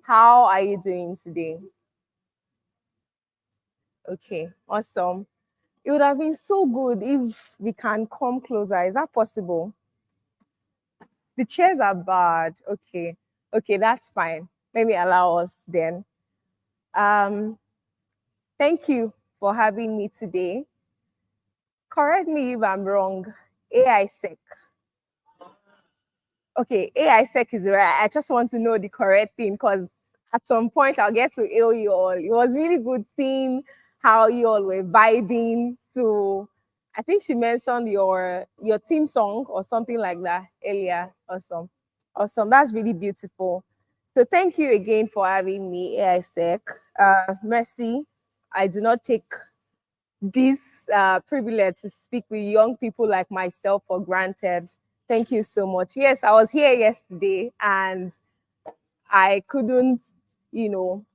How are you doing today? Okay, awesome. It would have been so good if we can come closer. Is that possible? The chairs are bad. Okay. Okay, that's fine. Let me allow us then. Um, Thank you for having me today. Correct me if I'm wrong. AISEC. Okay, AISEC is right. I just want to know the correct thing because at some point I'll get to ill you all. It was really good seeing how you all were vibing to. I think she mentioned your theme song or something like that earlier. Awesome. Awesome. That's really beautiful. So thank you again for having me, AISEC. Mercy. I do not take this privilege to speak with young people like myself for granted. Thank you so much. Yes, I was here yesterday and I couldn't,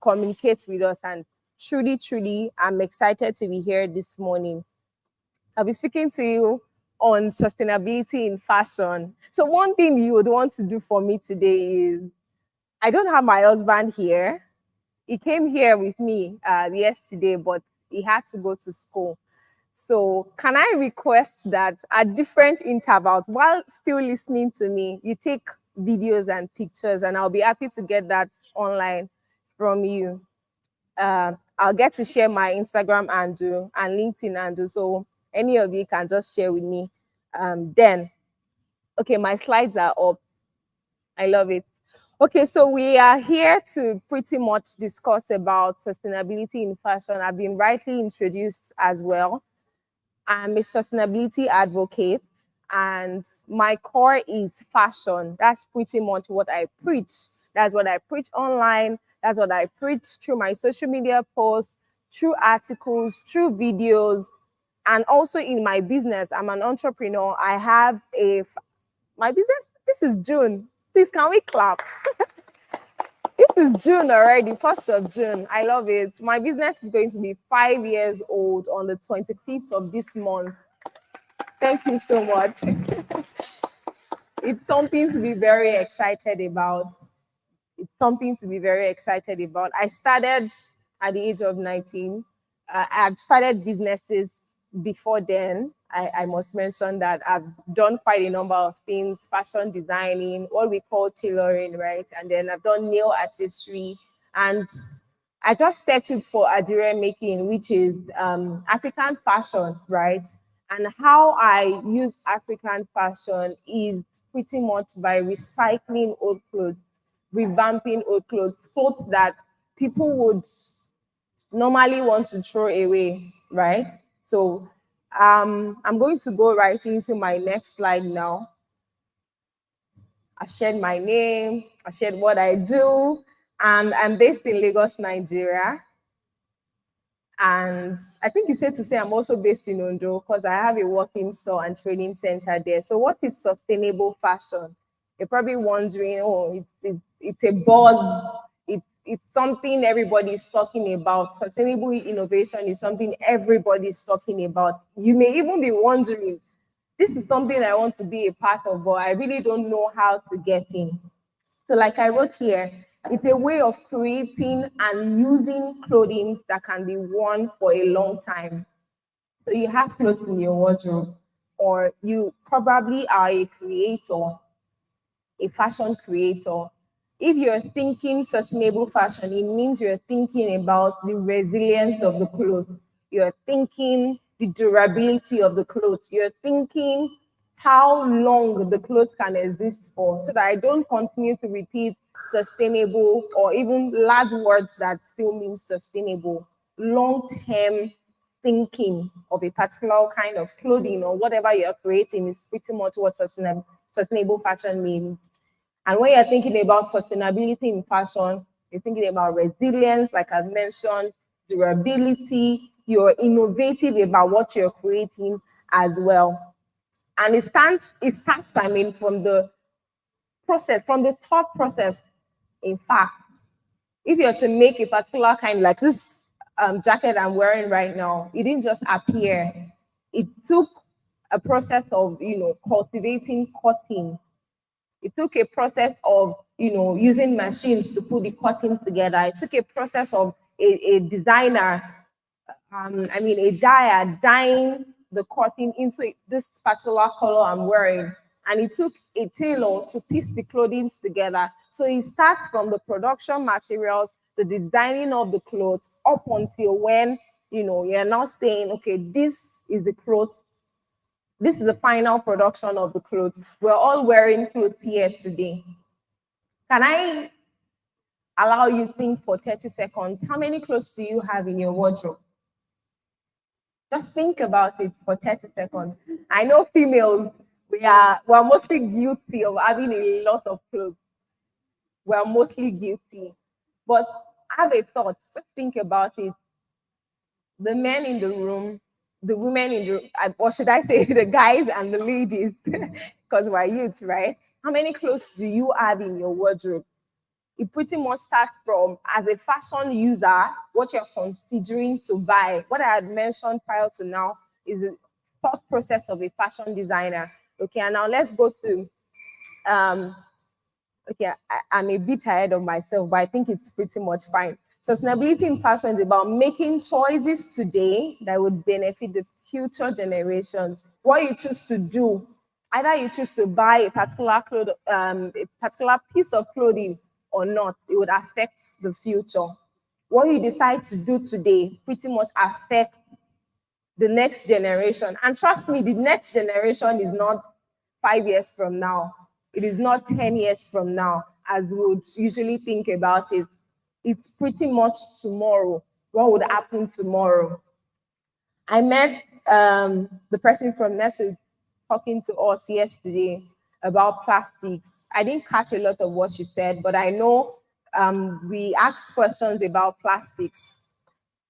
communicate with us. And truly, truly, I'm excited to be here this morning. I'll be speaking to you on sustainability in fashion. So, one thing you would want to do for me today is I don't have my husband here. He came here with me yesterday, but he had to go to school. So, can I request that at different intervals, while still listening to me, you take videos and pictures, and I'll be happy to get that online from you. I'll get to share my Instagram handle and LinkedIn handle, so any of you can just share with me. Then, okay, my slides are up. I love it. Okay, so we are here to pretty much discuss about sustainability in fashion. I've been rightly introduced as well. I'm a sustainability advocate, and my core is fashion. That's pretty much what I preach. That's what I preach online. That's what I preach through my social media posts, through articles, through videos, and also in my business. I'm an entrepreneur. I have my business. This is June. Please, can we clap? This is June already, 1st of June. I love it. My business is going to be 5 years old on the 25th of this month. Thank you so much. It's something to be very excited about. It's something to be very excited about. I started at the age of 19. I had started businesses before then. I must mention that I've done quite a number of things, fashion designing, what we call tailoring, right? And then I've done nail artistry. And I just settled for adire making, which is African fashion, right? And how I use African fashion is pretty much by recycling old clothes, revamping old clothes that people would normally want to throw away, right? So I'm going to go right into my next slide now. I shared my name, I shared what I do, and I'm based in Lagos, Nigeria. And I think it's safe to say I'm also based in Ondo because I have a working store and training center there. So, what is sustainable fashion? You're probably wondering, oh, it's a buzz. It's something everybody's talking about. Sustainable innovation is something everybody's talking about. You may even be wondering, this is something I want to be a part of, but I really don't know how to get in. So, like I wrote here, it's a way of creating and using clothing that can be worn for a long time. So, you have clothes in your wardrobe, or you probably are a creator, a fashion creator. If you're thinking sustainable fashion, it means you're thinking about the resilience of the clothes. You're thinking the durability of the clothes. You're thinking how long the clothes can exist for, so that I don't continue to repeat sustainable or even large words that still mean sustainable. Long-term thinking of a particular kind of clothing or whatever you're creating is pretty much what sustainable fashion means. And when you're thinking about sustainability in fashion, you're thinking about resilience, like I've mentioned, durability, you're innovative about what you're creating as well. And it starts, I mean, from the process, from the thought process. In fact, if you're to make a particular kind, like this jacket I'm wearing right now, it didn't just appear. It took a process of, cultivating cotton. It took a process of using machines to put the cotton together. It took a process of a designer, a dyer dyeing the cotton into this particular color I'm wearing. And it took a tailor to piece the clothing together. So it starts from the production materials, the designing of the clothes, up until when, you're now saying, okay, this is the clothes. This is the final production of the clothes. We're all wearing clothes here today. Can I allow you to think for 30 seconds? How many clothes do you have in your wardrobe? Just think about it for 30 seconds. I know females, we're mostly guilty of having a lot of clothes. We're mostly guilty. But have a thought. Just think about it. The men in the room, the women in the room, or should I say the guys and the ladies, because we're youth, right? How many clothes do you have in your wardrobe? It pretty much starts from, as a fashion user, what you're considering to buy. What I had mentioned prior to now is the thought process of a fashion designer. Okay, and now let's go to, okay, I'm a bit tired of myself, but I think it's pretty much fine. Sustainability in fashion is about making choices today that would benefit the future generations. What you choose to do, either you choose to buy a particular piece of clothing or not, it would affect the future. What you decide to do today pretty much affects the next generation. And trust me, the next generation is not 5 years from now. It is not 10 years from now, as we would usually think about it. It's pretty much tomorrow. What would happen tomorrow? I met the person from Nestle talking to us yesterday about plastics. I didn't catch a lot of what she said, but I know we asked questions about plastics.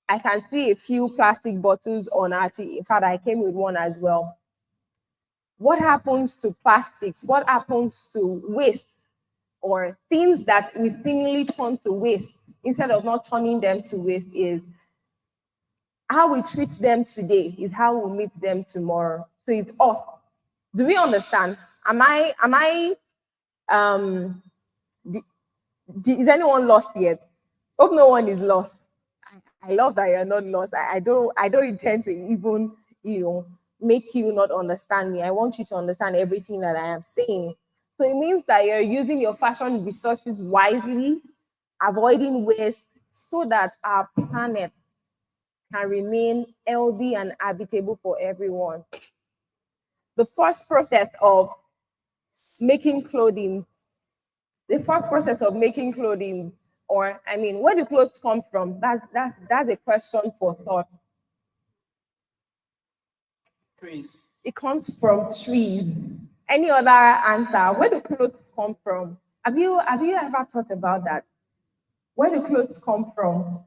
I can see a few plastic bottles on our tea. In fact, I came with one as well. What happens to plastics? What happens to waste or things that we seemingly turn to waste instead of not turning them to waste is how we treat them today is how we meet them tomorrow. So it's us. Do we understand? Um, is anyone lost yet? Hope no one is lost. I love that you're not lost. I don't intend to even, make you not understand me. I want you to understand everything that I am saying. So it means that you're using your fashion resources wisely, avoiding waste so that our planet can remain healthy and habitable for everyone. The first process of making clothing, the first process of making clothing, or where do clothes come from? That's a question for thought. Trees. It comes from trees. Any other answer? Where do clothes come from? Have you ever thought about that? Where do clothes come from?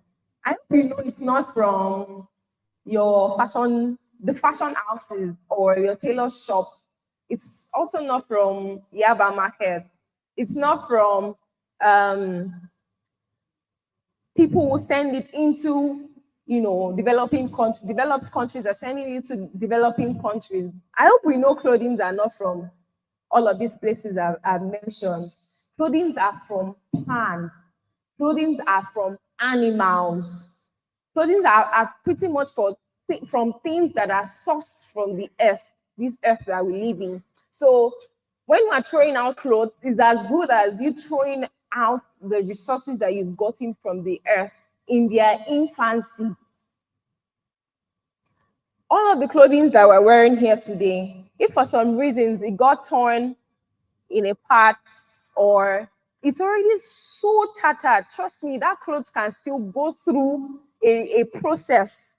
I hope you know it's not from the fashion houses or your tailor shop. It's also not from Yaba Market. It's not from um, people who send it into developed countries are sending it to developing countries. I hope we know clothing are not from all of these places I've mentioned. Clothing are from plants. Clothing are from animals. Clothing are pretty much from things that are sourced from the earth, this earth that we live in. So when we're throwing out clothes, it's as good as you throwing out the resources that you've gotten from the earth in their infancy. All of the clothing that we're wearing here today, if for some reasons it got torn in a part or it's already so tattered, trust me, that clothes can still go through a process,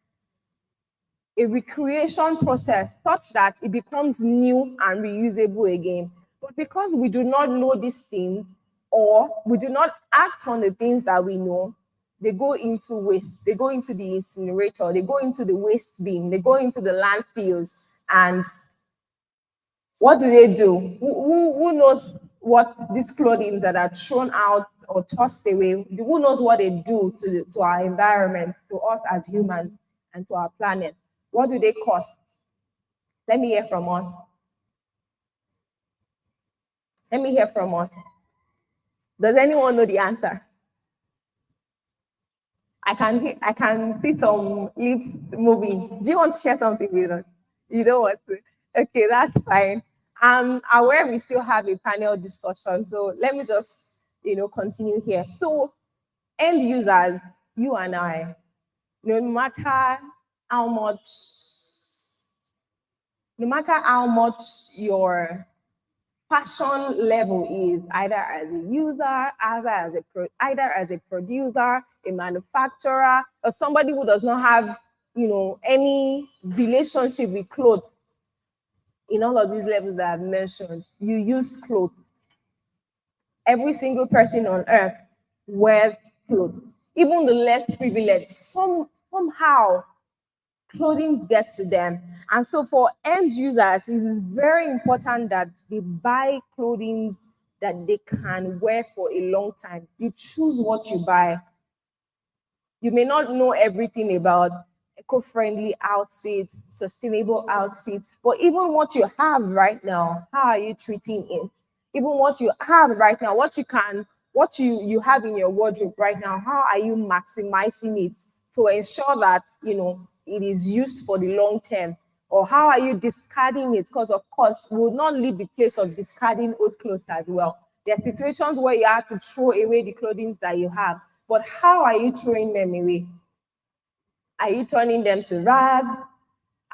a recreation process, such that it becomes new and reusable again. But because we do not know these things or we do not act on the things that we know, they go into waste, they go into the incinerator, they go into the waste bin, they go into the landfills. And what do they do? Who knows what these clothing that are thrown out or tossed away, who knows what they do to our environment, to us as humans, and to our planet? What do they cost? Let me hear from us. Let me hear from us. Does anyone know the answer? I can see some lips moving. Do you want to share something with us? You don't want to? Okay, that's fine. I'm aware we still have a panel discussion, so let me just continue here. So end users, you and I, no matter how much, no matter how much your passion level is, either as a user, either as a producer, a manufacturer, or somebody who does not have, any relationship with clothes. In all of these levels that I've mentioned, you use clothes. Every single person on earth wears clothes. Even the less privileged, somehow clothing gets to them. And so for end users, it is very important that they buy clothing that they can wear for a long time. You choose what you buy. You may not know everything about eco-friendly outfits, sustainable outfits, but even what you have right now, how are you treating it? Even what you have right now, what you have in your wardrobe right now, how are you maximizing it to ensure that it is used for the long term? Or how are you discarding it? Because of course, we will not leave the place of discarding old clothes as well. There are situations where you have to throw away the clothing that you have. But how are you throwing them away? Are you turning them to rags?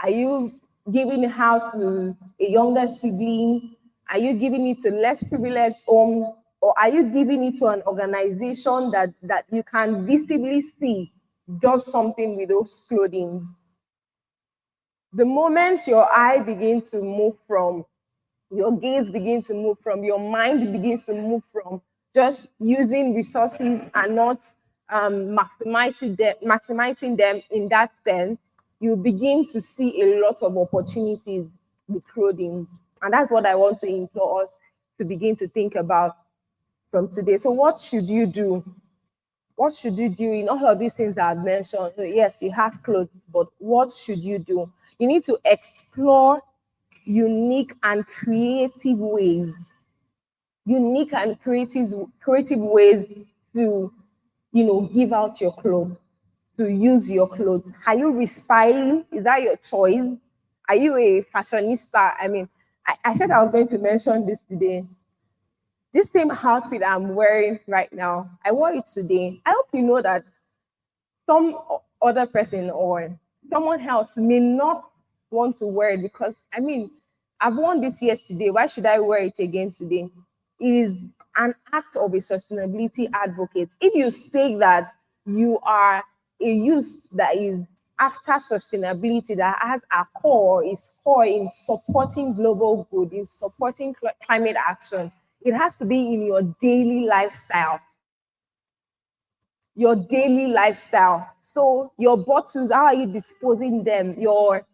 Are you giving it out to a younger sibling? Are you giving it to less privileged homes? Or are you giving it to an organization that you can visibly see does something with those clothing? The moment your eye begins to move from, your gaze begins to move from, your mind begins to move from just using resources and not maximizing them in that sense, you begin to see a lot of opportunities with clothing. And that's what I want to implore us to begin to think about from today. So what should you do? What should you do in all of these things that I've mentioned? Yes, you have clothes, but what should you do? You need to explore unique and creative ways, creative ways to, give out your clothes, to use your clothes. Are you restyling? Is that your choice? Are you a fashionista? I mean, I said I was going to mention this today. This same outfit I'm wearing right now, I wore it today. I hope you know that some other person or someone else may not want to wear it because, I mean, I've worn this yesterday. Why should I wear it again today? It is an act of a sustainability advocate. If you say that you are a youth that is after sustainability, that has a core, is core in supporting global good, in supporting climate action, it has to be in your daily lifestyle. Your daily lifestyle. So your bottles, how are you disposing them? Your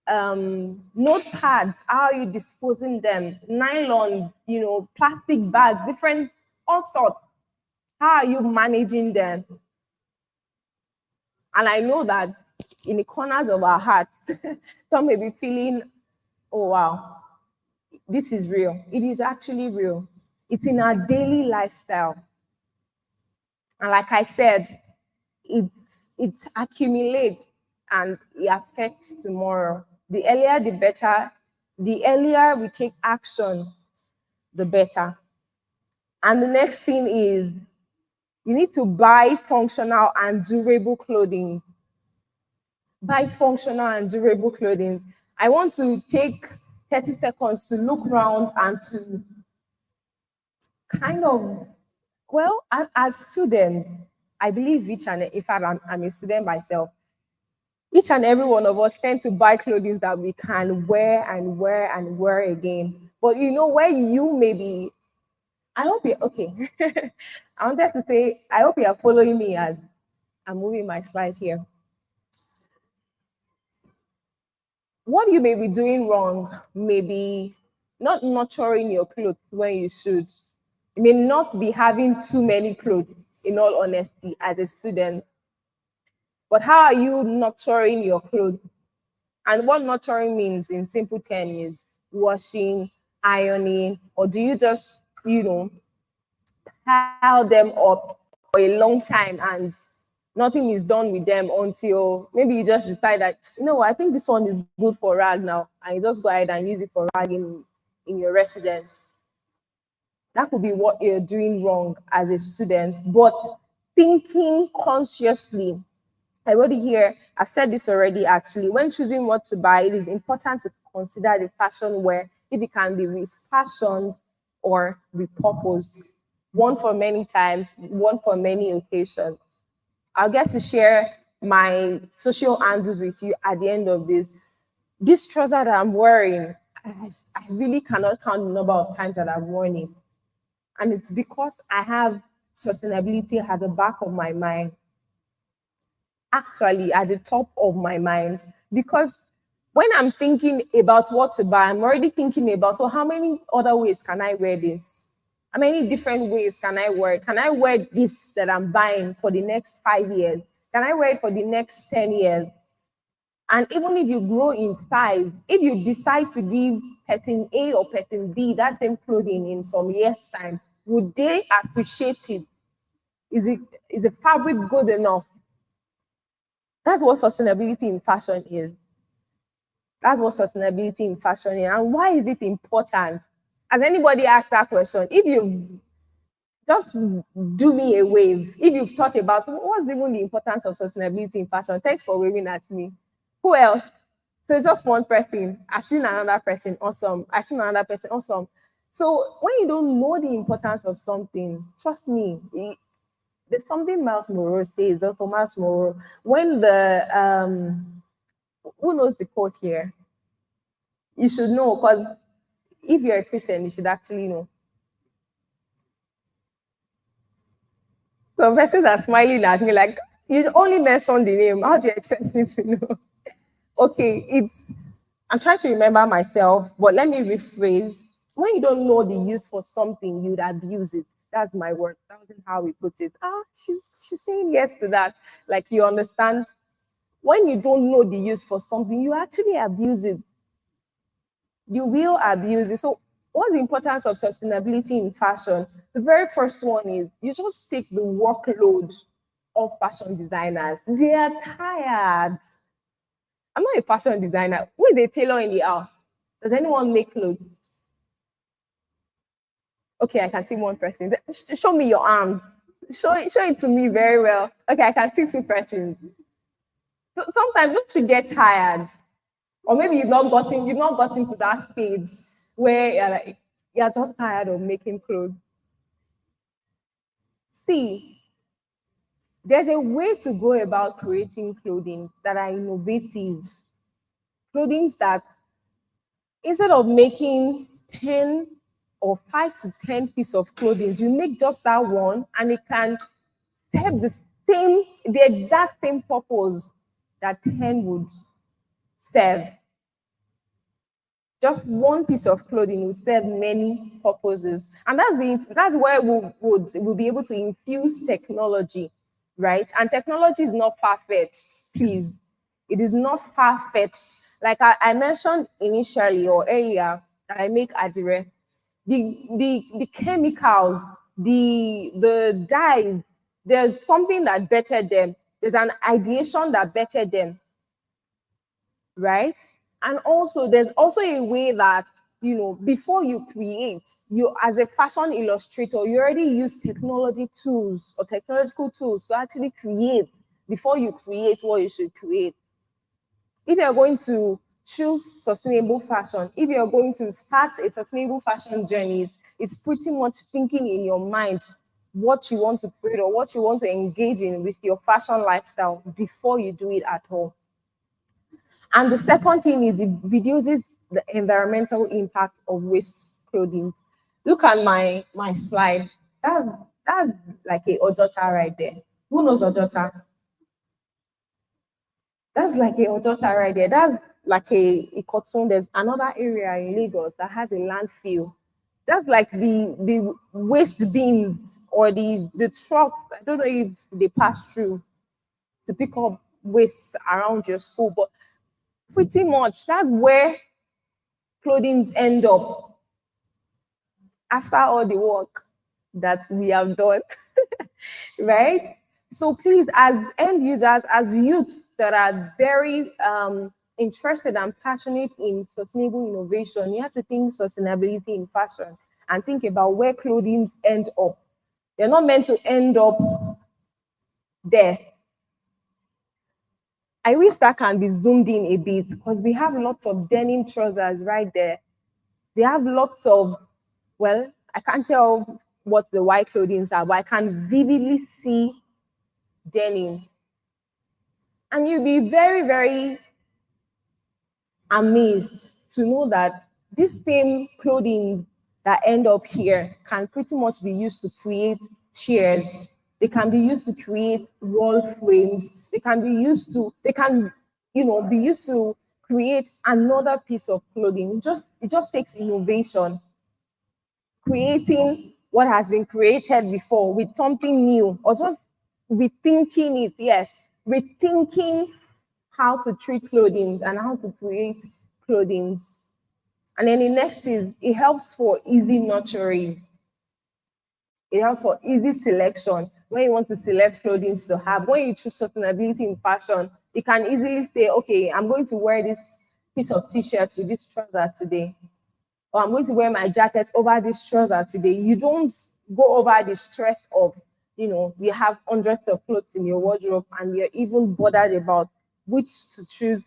notepads, how are you disposing them? Nylons, plastic bags, different, all sorts. How are you managing them? And I know that in the corners of our hearts, some may be feeling, oh wow, this is real. It is actually real. It's in our daily lifestyle. And like I said, it it accumulates and it affects tomorrow. The earlier the better. The earlier we take action, the better. And the next thing is you need to buy functional and durable clothing. Buy functional and durable clothing. I want to take 30 seconds to look around and to kind of, well, as students, I believe each and in fact, I'm a student myself. Each and every one of us tend to buy clothing that we can wear and wear and wear again. But where you may be, I hope you're okay. I wanted to say, I hope you are following me as I'm moving my slides here. What you may be doing wrong may be not nurturing your clothes when you should. You may not be having too many clothes, in all honesty, as a student. But how are you nurturing your clothes? And what nurturing means in simple terms is washing, ironing, or do you just you know, pile them up for a long time and nothing is done with them until maybe you just decide that, I think this one is good for rag now, and you just go ahead and use it for rag in your residence. That could be what you're doing wrong as a student. But thinking consciously, I already hear, I've said this already actually. When choosing what to buy, it is important to consider the fashion wear, if it can be refashioned or repurposed. One for many times, one for many occasions. I'll get to share my social handles with you at the end of this. This trouser that I'm wearing, I really cannot count the number of times that I've worn it. And it's because I have sustainability at the back of my mind, actually at the top of my mind. Because when I'm thinking about what to buy, I'm already thinking about, so how many other ways can I wear this? How many different ways can I wear it? Can I wear this that I'm buying for the next 5 years? Can I wear it for the next 10 years? And even if you grow in size, if you decide to give person A or person B that same clothing in some years' time, would they appreciate it? Is the fabric good enough? That's what sustainability in fashion is. That's what sustainability in fashion is. And why is it important? Has anybody asked that question? If you just do me a wave, if you've thought about what's even the importance of sustainability in fashion, thanks for waving at me. Who else? So it's just one person. I've seen another person, awesome. I've seen another person, awesome. So when you don't know the importance of something, trust me, there's something Miles Monroe says, Dr. Miles Monroe, when who knows the quote here? You should know, because if you're a Christian, you should actually know. Some persons are smiling at me like, you only mentioned the name. How do you expect me to know? Okay, I'm trying to remember myself, but let me rephrase. When you don't know the use for something, you'd abuse it. That's my word. That wasn't how we put it. She's saying yes to that. Like, you understand? When you don't know the use for something, you actually abuse it. You will abuse it. So, what's the importance of sustainability in fashion? The very first one is you just take the workload of fashion designers. They are tired. I'm not a fashion designer. Who is a tailor in the house? Does anyone make clothes? Okay, I can see one person. Show me your arms. Show it to me very well. Okay, I can see two persons. So sometimes don't you get tired? Or maybe you've not gotten to that stage where you're just tired of making clothes. See, there's a way to go about creating clothing that are innovative. Clothing that instead of making 10 or 5 to 10 pieces of clothing, you make just that one and it can serve the exact same purpose that 10 would serve. Just one piece of clothing will serve many purposes. And that's where we'll be able to infuse technology, right? And technology is not far-fetched, please. It is not far-fetched. Like I mentioned initially or earlier that I make Adire. The chemicals, the dyes, there's something that bettered them. There's an ideation that bettered them, right? And also, there's also a way that, before you create, you as a fashion illustrator, you already use technology tools or technological tools to actually create before you create what you should create. If you're going to choose sustainable fashion, if you're going to start a sustainable fashion journey, it's pretty much thinking in your mind what you want to create or what you want to engage in with your fashion lifestyle before you do it at all. And the second thing is it reduces the environmental impact of waste clothing. Look at my slide. That's like a Ojota right there. Who knows Ojota? That's like a Ojota right there. That's like a cartoon. There's another area in Lagos that has a landfill. That's like the waste bins or the trucks. I don't know if they pass through to pick up waste around your school, but pretty much that's where clothing end up. after all the work that we have done, right? So please, as end users, as youths that are very interested and passionate in sustainable innovation, you have to think sustainability in fashion and think about where clothing end up. They're not meant to end up there. I wish that can be zoomed in a bit because we have lots of denim trousers right there. They have lots of, well, I can't tell what the white clothing are, but I can vividly see denim. And you'll be very, very amazed to know that this same clothing that end up here can pretty much be used to create chairs. They can be used to create wall frames. They can, be used to create another piece of clothing. It just takes innovation, creating what has been created before with something new, or just rethinking it. Yes, rethinking how to treat clothing and how to create clothing. And then the next is it helps for easy nurturing. It helps for easy selection. When you want to select clothing to have, when you choose sustainability in fashion, you can easily say, okay, I'm going to wear this piece of t-shirt with this trouser today, or I'm going to wear my jacket over this trouser today. You don't go over the stress of, you have hundreds of clothes in your wardrobe and you're even bothered about which to choose,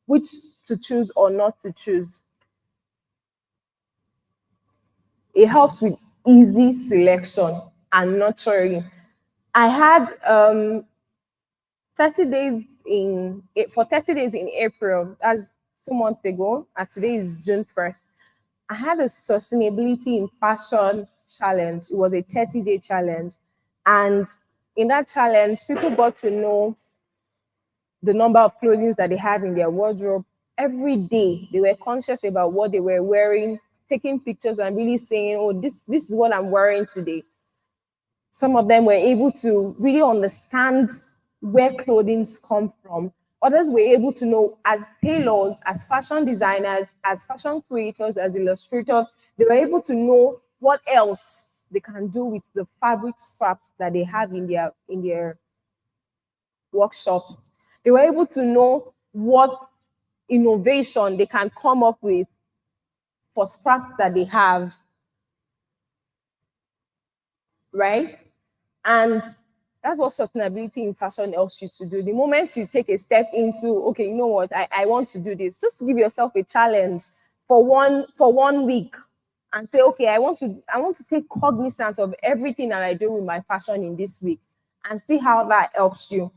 which to choose or not to choose. It helps with easy selection and nurturing. I had 30 days for 30 days in April, that's 2 months ago, and today is June 1st. I had a sustainability in fashion challenge. It was a 30-day challenge. And in that challenge, people got to know the number of clothing that they had in their wardrobe. Every day, they were conscious about what they were wearing, taking pictures and really saying, oh, this is what I'm wearing today. Some of them were able to really understand where clothing come from. Others were able to know, as tailors, as fashion designers, as fashion creators, as illustrators, they were able to know what else they can do with the fabric scraps that they have in their workshops. They were able to know what innovation they can come up with for scraps that they have, right? And that's what sustainability in fashion helps you to do. The moment you take a step into, okay, you know what, I want to do this, just give yourself a challenge for 1 week and say, okay, I want to take cognizance of everything that I do with my fashion in this week and see how that helps you.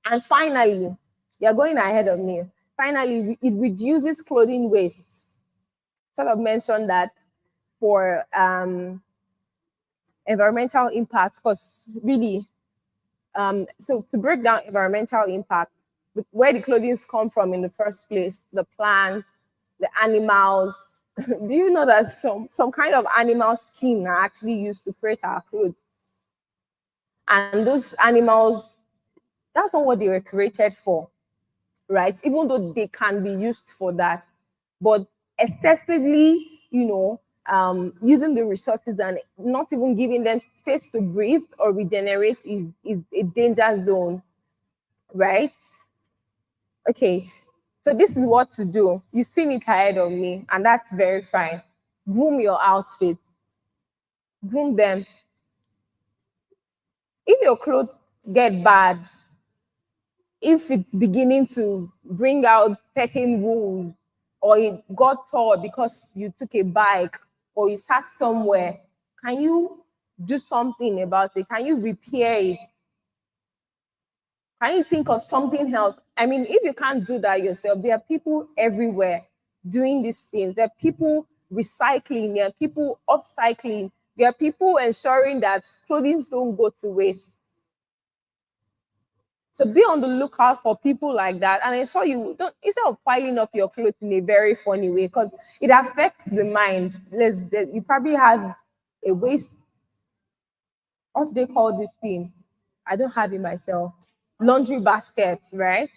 And finally, you're going ahead of me. Finally, it reduces clothing waste. Sort of mentioned that for environmental impact, because really, so to break down environmental impact, where the clothing come from in the first place, the plants, the animals. Do you know that some kind of animal skin are actually used to create our clothes? And those animals, that's not what they were created for, right? Even though they can be used for that. But aesthetically, using the resources and not even giving them space to breathe or regenerate is a danger zone, right? Okay, so this is what to do. You've seen it ahead of me, and that's very fine. Groom your outfit, groom them. If your clothes get bad, if it's beginning to bring out certain wounds, or it got torn because you took a bike or you sat somewhere, can you do something about it? Can you repair it? Can you think of something else? I mean, if you can't do that yourself, there are people everywhere doing these things. There are people recycling, there are people upcycling, there are people ensuring that clothing don't go to waste. So be on the lookout for people like that and ensure you don't, instead of piling up your clothes in a very funny way, because it affects the mind. You probably have a waste, what do they call this thing? I don't have it myself. Laundry basket, right?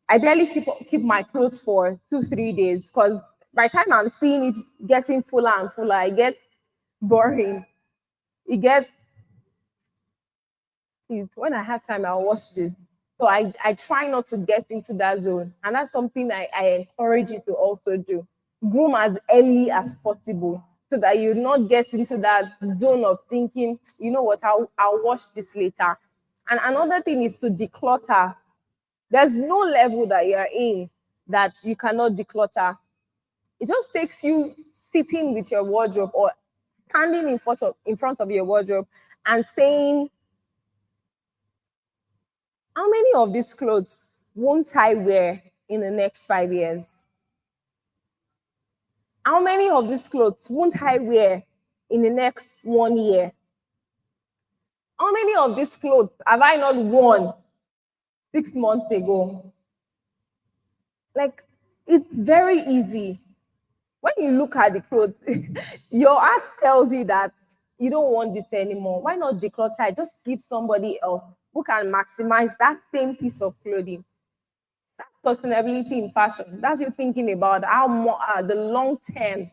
I barely keep my clothes for 2-3 days because by the time I'm seeing it getting fuller and fuller, I get boring. It gets when I have time, I'll watch this. So I try not to get into that zone. And that's something I encourage you to also do. Groom as early as possible so that you not get into that zone of thinking, you know what, I'll watch this later. And another thing is to declutter. There's no level that you're in that you cannot declutter. It just takes you sitting with your wardrobe or standing in front of your wardrobe and saying, how many of these clothes won't I wear in the next 5 years? How many of these clothes won't I wear in the next 1 year? How many of these clothes have I not worn 6 months ago? Like, it's very easy. When you look at the clothes, your heart tells you that you don't want this anymore. Why not declutter it? Just give somebody else who can maximize that same piece of clothing. Sustainability in fashion. That's you thinking about how more the long term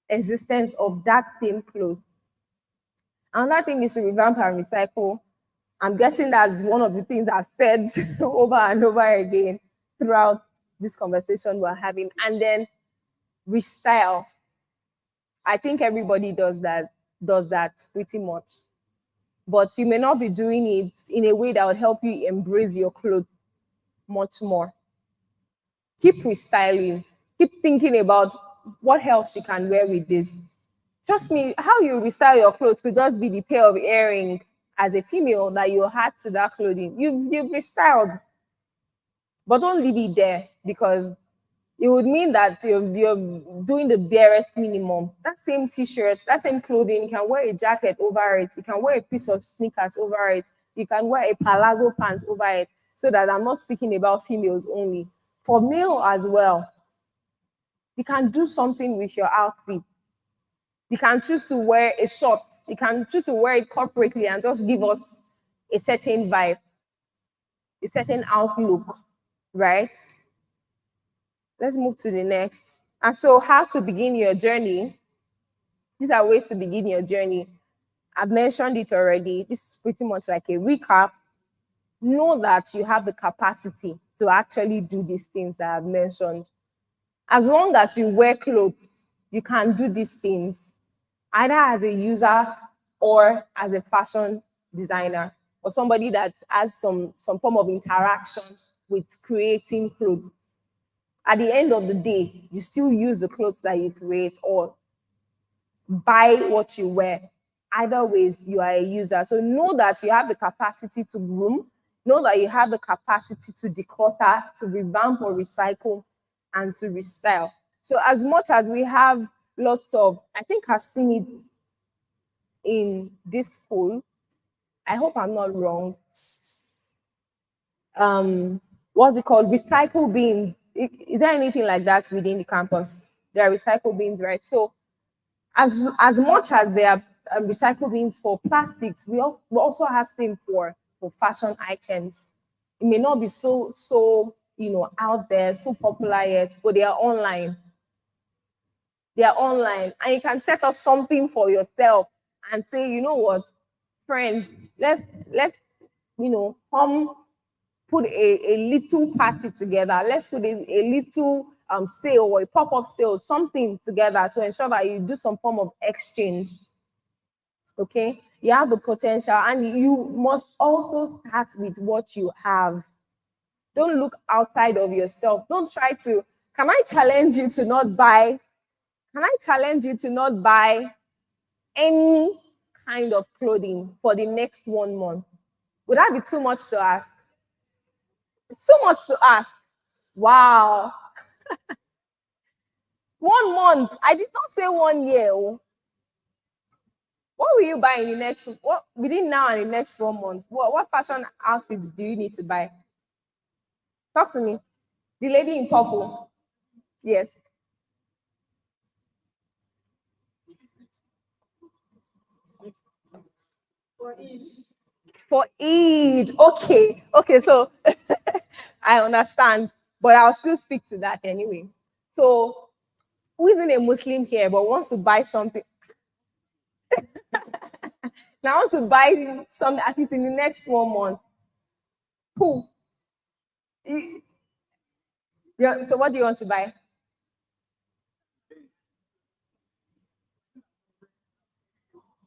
existence of that same clothes. Another thing is to revamp and recycle. I'm guessing that's one of the things I've said over and over again throughout this conversation we're having. And then restyle. I think everybody does that pretty much. But you may not be doing it in a way that would help you embrace your clothes much more. Keep restyling. Keep thinking about what else you can wear with this. Trust me, how you restyle your clothes could just be the pair of earring as a female that you had to that clothing. You've restyled, but don't leave it there because it would mean that you're doing the barest minimum. That same t-shirt, that same clothing, you can wear a jacket over it. You can wear a piece of sneakers over it. You can wear a palazzo pant over it. So that I'm not speaking about females only. For male as well, you can do something with your outfit. You can choose to wear a short. You can choose to wear it corporately and just give us a certain vibe, a certain outlook, right? Let's move to the next. And so, how to begin your journey? These are ways to begin your journey. I've mentioned it already. This is pretty much like a recap. Know that you have the capacity to actually do these things that I've mentioned. As long as you wear clothes, you can do these things, either as a user or as a fashion designer or somebody that has some form of interaction with creating clothes. At the end of the day, you still use the clothes that you create or buy what you wear. Either ways, you are a user. So know that you have the capacity to groom, know that you have the capacity to declutter, to revamp or recycle, and to restyle. So as much as we have lots of, I think I've seen it in this school. I hope I'm not wrong. What's it called? Recycle bins. Is there anything like that within the campus? There are recycle bins, right? So as much as there are recycle bins for plastics, we also have same for fashion items. It may not be so out there, so popular yet, but they are online. They are online, and you can set up something for yourself and say, you know what, friends, let's come put a little party together. Let's put a little sale or a pop-up sale, something together to ensure that you do some form of exchange. Okay, you have the potential, and you must also start with what you have. Don't look outside of yourself. Don't try to. Can I challenge you to not buy? Can I challenge you to not buy any kind of clothing for the next 1 month? Would that be too much to ask? It's so much to ask. Wow. 1 month. I did not say 1 year. Oh. What will you buy in the next what within now and the next 1 month? What fashion outfits do you need to buy? Talk to me. The lady in purple. Yes. For Eid. Okay. Okay, so I understand. But I'll still speak to that anyway. So who isn't a Muslim here but wants to buy something? Now I want to buy something at least in the next 1 month. Who? You- Yeah, so what do you want to buy?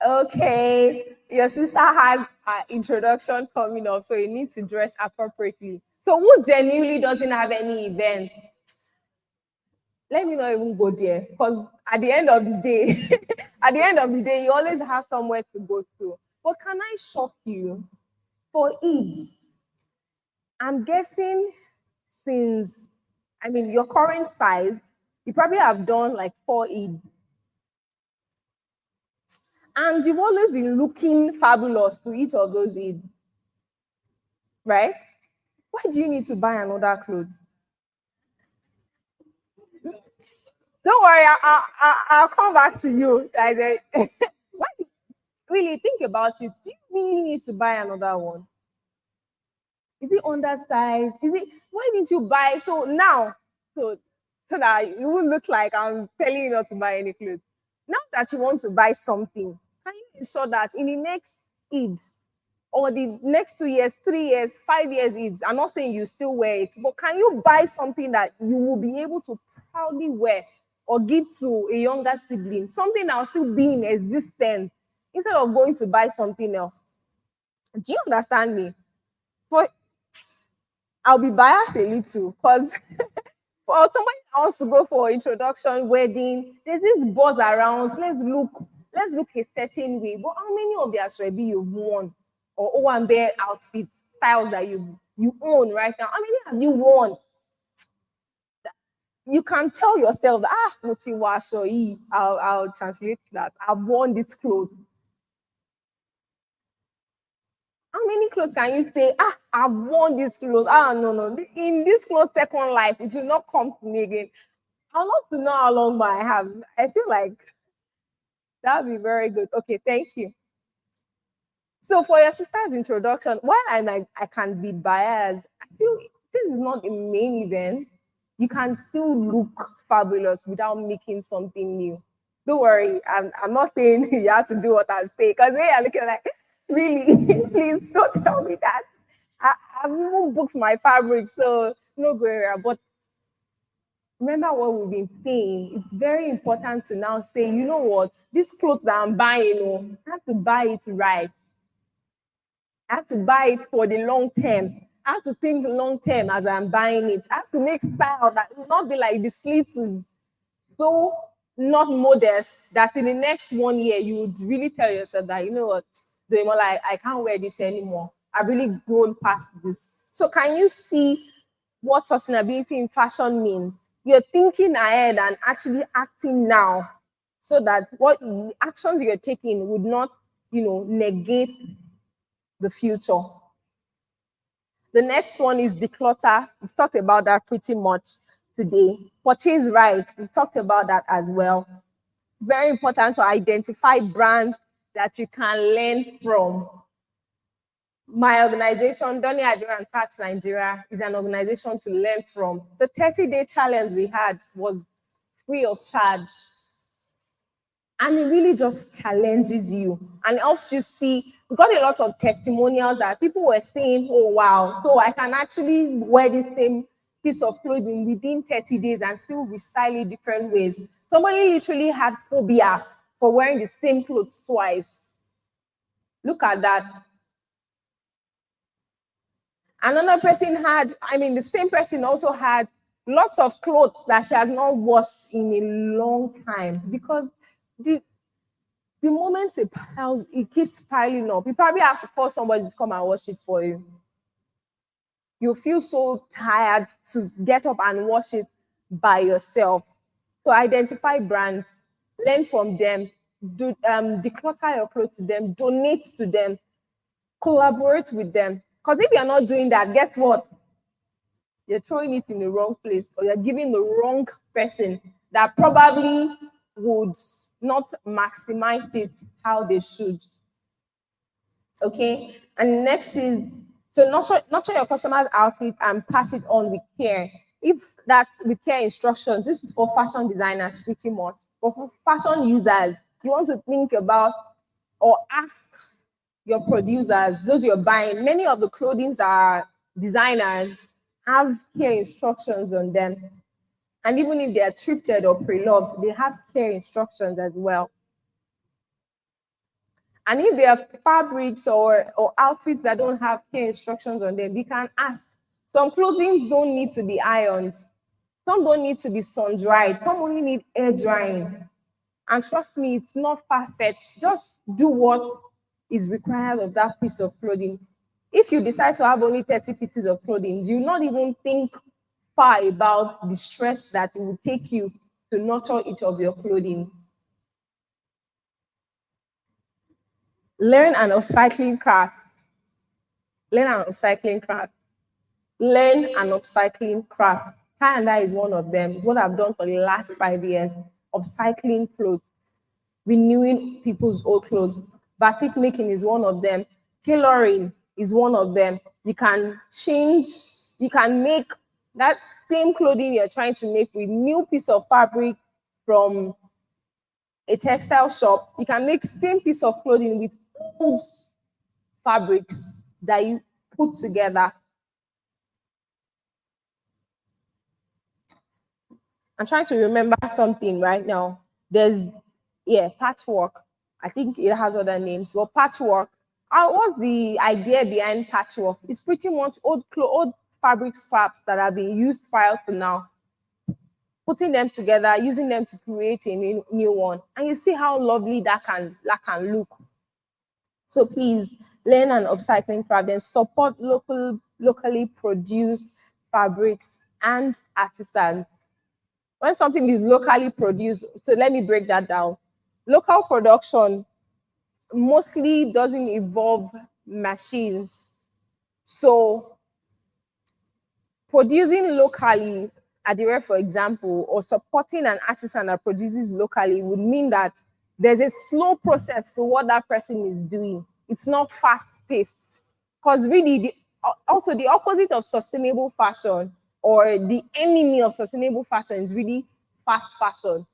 Okay, your sister has her introduction coming up, so you need to dress appropriately. So who genuinely doesn't have any event? Let me not even go there because at the end of the day, at the end of the day, you always have somewhere to go to. But can I shock you? For Eid, I'm guessing since, I mean, your current size, you probably have done like 4 Eid. And you've always been looking fabulous to each of those Eid, right? Why do you need to buy another clothes? Don't worry, I'll come back to you. Why, really, think about it. Do you really need to buy another one? Is it undersized? Is it, why didn't you buy? So now, so so that it won't look like I'm telling you not to buy any clothes. Now that you want to buy something, can you ensure that in the next Eid or the next 2 years, 3 years, 5 years Eids, I'm not saying you still wear it, but can you buy something that you will be able to proudly wear or give to a younger sibling, something that will still be in existence instead of going to buy something else? Do you understand me? For I'll be biased a little because for somebody that wants to go for introduction, wedding, there's this buzz around. Let's look a certain way. But how many of the Ashwebi you've worn or Owambe outfit styles that you own right now? How many have you worn? You can tell yourself that Moti Washo, I'll translate that. I've worn this clothes. How many clothes can you say, I've worn this clothes? No, no. In this clothes second life, it will not come to me again. I want to know how long I have. I feel like that would be very good. Okay, thank you. So for your sister's introduction, while I can be biased, I feel this is not a main event. You can still look fabulous without making something new. Don't worry, I'm not saying you have to do what I say because they are looking like, really, please don't tell me that. I've even booked my fabric, so no go area. But remember what we've been saying. It's very important to now say, you know what, this clothes that I'm buying, I have to buy it right. I have to buy it for the long term. I have to think long term as I'm buying it. I have to make style that will not be like the slits is so not modest that in the next 1 year you would really tell yourself that, you know what, like I can't wear this anymore. I've really grown past this. So can you see what sustainability in fashion means? You're thinking ahead and actually acting now so that what actions you're taking would not, negate the future. The next one is declutter. We've talked about that pretty much today. Purchase right. We've talked about that as well. Very important to identify brands that you can learn from. My organization, Donny Adira and Tax Nigeria, is an organization to learn from. The 30-day challenge we had was free of charge. And it really just challenges you and helps you see. We got a lot of testimonials that people were saying, oh, wow, so I can actually wear the same piece of clothing within 30 days and still restyle it different ways. Somebody literally had phobia for wearing the same clothes twice. Look at that. Another person had, the same person also had lots of clothes that she has not washed in a long time because the moment it piles, it keeps piling up. You probably have to call somebody to come and wash it for you. You feel so tired to get up and wash it by yourself. So identify brands, learn from them, declutter your clothes to them, donate to them, collaborate with them. Because if you're not doing that, guess what? You're throwing it in the wrong place or you're giving the wrong person that probably would not maximize it how they should. Okay. And next is so nurture your customer's outfit and pass it on with care. If that's with care instructions, this is for fashion designers pretty much. But for fashion users, you want to think about or ask your producers, those you're buying, many of the clothing that are designers have care instructions on them. And even if they're thrifted or pre-loved, they have care instructions as well. And if there are fabrics or outfits that don't have care instructions on them, they can ask. Some clothing don't need to be ironed. Some don't need to be sun-dried. Some only need air drying. And trust me, it's not far-fetched. Just do what is required of that piece of clothing. If you decide to have only 30 pieces of clothing, do not even think far about the stress that it will take you to nurture each of your clothing. Learn an upcycling craft. Learn an upcycling craft. Learn an upcycling craft. Tie and dye is one of them. It's what I've done for the last 5 years. Upcycling clothes, renewing people's old clothes. Batik making is one of them. Tailoring is one of them. You can change, you can make that same clothing you're trying to make with new piece of fabric from a textile shop. You can make same piece of clothing with old fabrics that you put together. I'm trying to remember something right now. There's, patchwork. I think it has other names, but patchwork. What's the idea behind patchwork? It's pretty much old fabric scraps that have been used prior to now, putting them together, using them to create a new one. And you see how lovely that can look. So please learn an upcycling craft and support locally produced fabrics and artisans. When something is locally produced, so let me break that down. Local production mostly doesn't involve machines. So producing locally, Adire, for example, or supporting an artisan that produces locally would mean that there's a slow process to what that person is doing. It's not fast paced. Because really, also the opposite of sustainable fashion or the enemy of sustainable fashion is really fast fashion,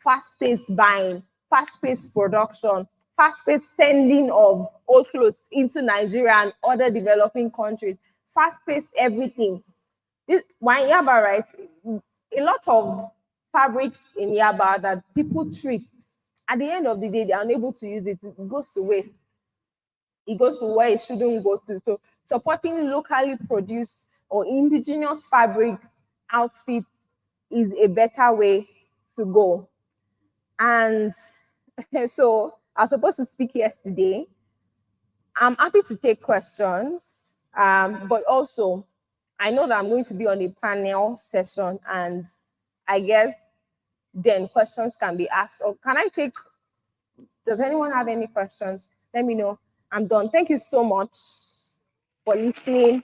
fast paced buying, fast paced production, fast paced sending of old clothes into Nigeria and other developing countries, fast paced everything. Wine Yaba, right? A lot of fabrics in Yaba that people treat, at the end of the day, they're unable to use it. It goes to waste. It goes to where it shouldn't go to. So supporting locally produced or indigenous fabrics outfits is a better way to go. And so I was supposed to speak yesterday. I'm happy to take questions, but also I know that I'm going to be on a panel session, and I guess then questions can be asked. Or can I take, does anyone have any questions? Let me know. I'm done. Thank you so much for listening.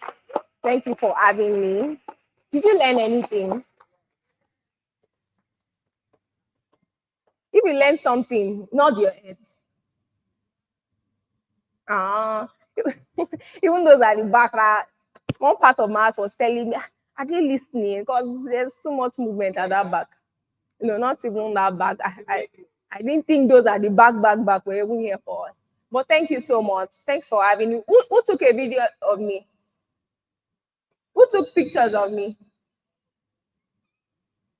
Thank you for having me. Did you learn anything? If you learned something, nod your head. Even those at the back, one part of my heart was telling me, are they listening? Because there's so much movement at that back. Not even that back. I didn't think those at the back were even here for us. But thank you so much. Thanks for having me. Who took a video of me? Who took pictures of me?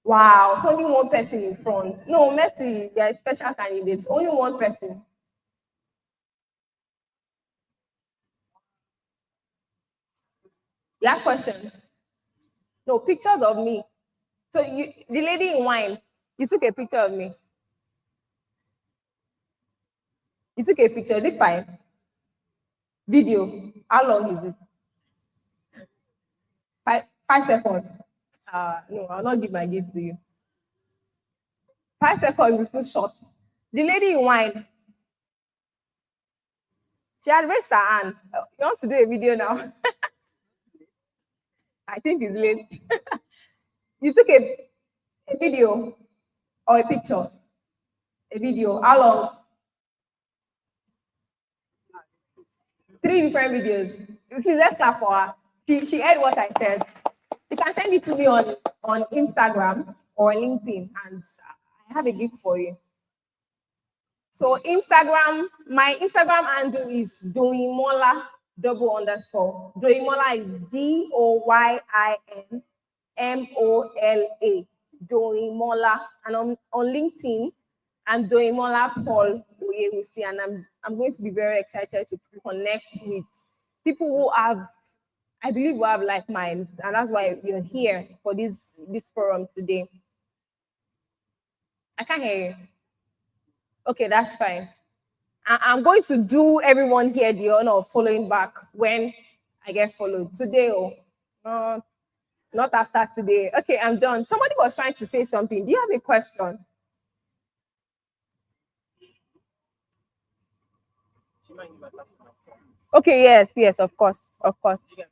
Wow, it's only one person in front. No, Messi, they are special candidates. Only one person. You have questions? No, pictures of me. So the lady in wine, you took a picture of me. You took a picture. Is it fine? Video. How long is it? 5 seconds. No, I'll not give my gift to you. 5 seconds is too short. The lady in wine, she had raised her hand. You want to do a video now? I think it's late. You took a video or a picture? A video. How long? 3 different videos. Please, let's clap for her. She heard what I said. You can send it to me on Instagram or LinkedIn, and I have a gift for you. So Instagram, my Instagram handle is Doyimola _. Doyimola is DOYINMOLA. Doyimola. And on LinkedIn, I'm Doyimola Paul Oyewusi, and I'm going to be very excited to connect with people who have, I believe, who have like minds, and that's why you're here for this forum today. I can't hear you. Okay, that's fine. I'm going to do everyone here the honor of following back when I get followed. Today, not after today. Okay, I'm done. Somebody was trying to say something. Do you have a question? Okay, yes, of course.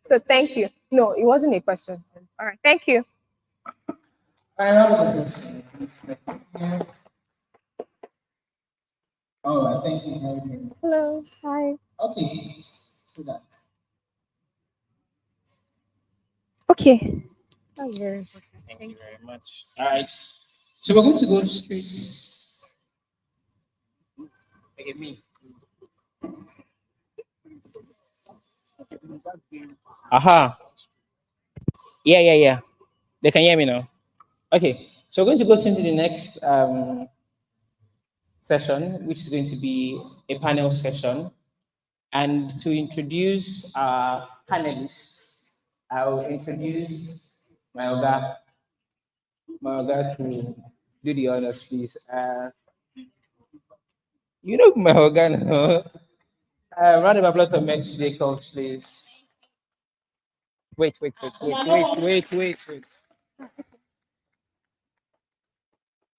So thank you. No, it wasn't a question. All right, thank you. I have a question. All right, thank you very much. Hello, hi. Okay, so that. Okay. That's very important. Thank you very much. All right, so we're going to go straight. Look at me. Aha. Yeah. They can hear me now. Okay, so we're going to go into the next session, which is going to be a panel session. And to introduce our panelists, I'll introduce my Oga to do the honors, please. You know my Oga now. Round of applause for Max Jacobs, please. Wait.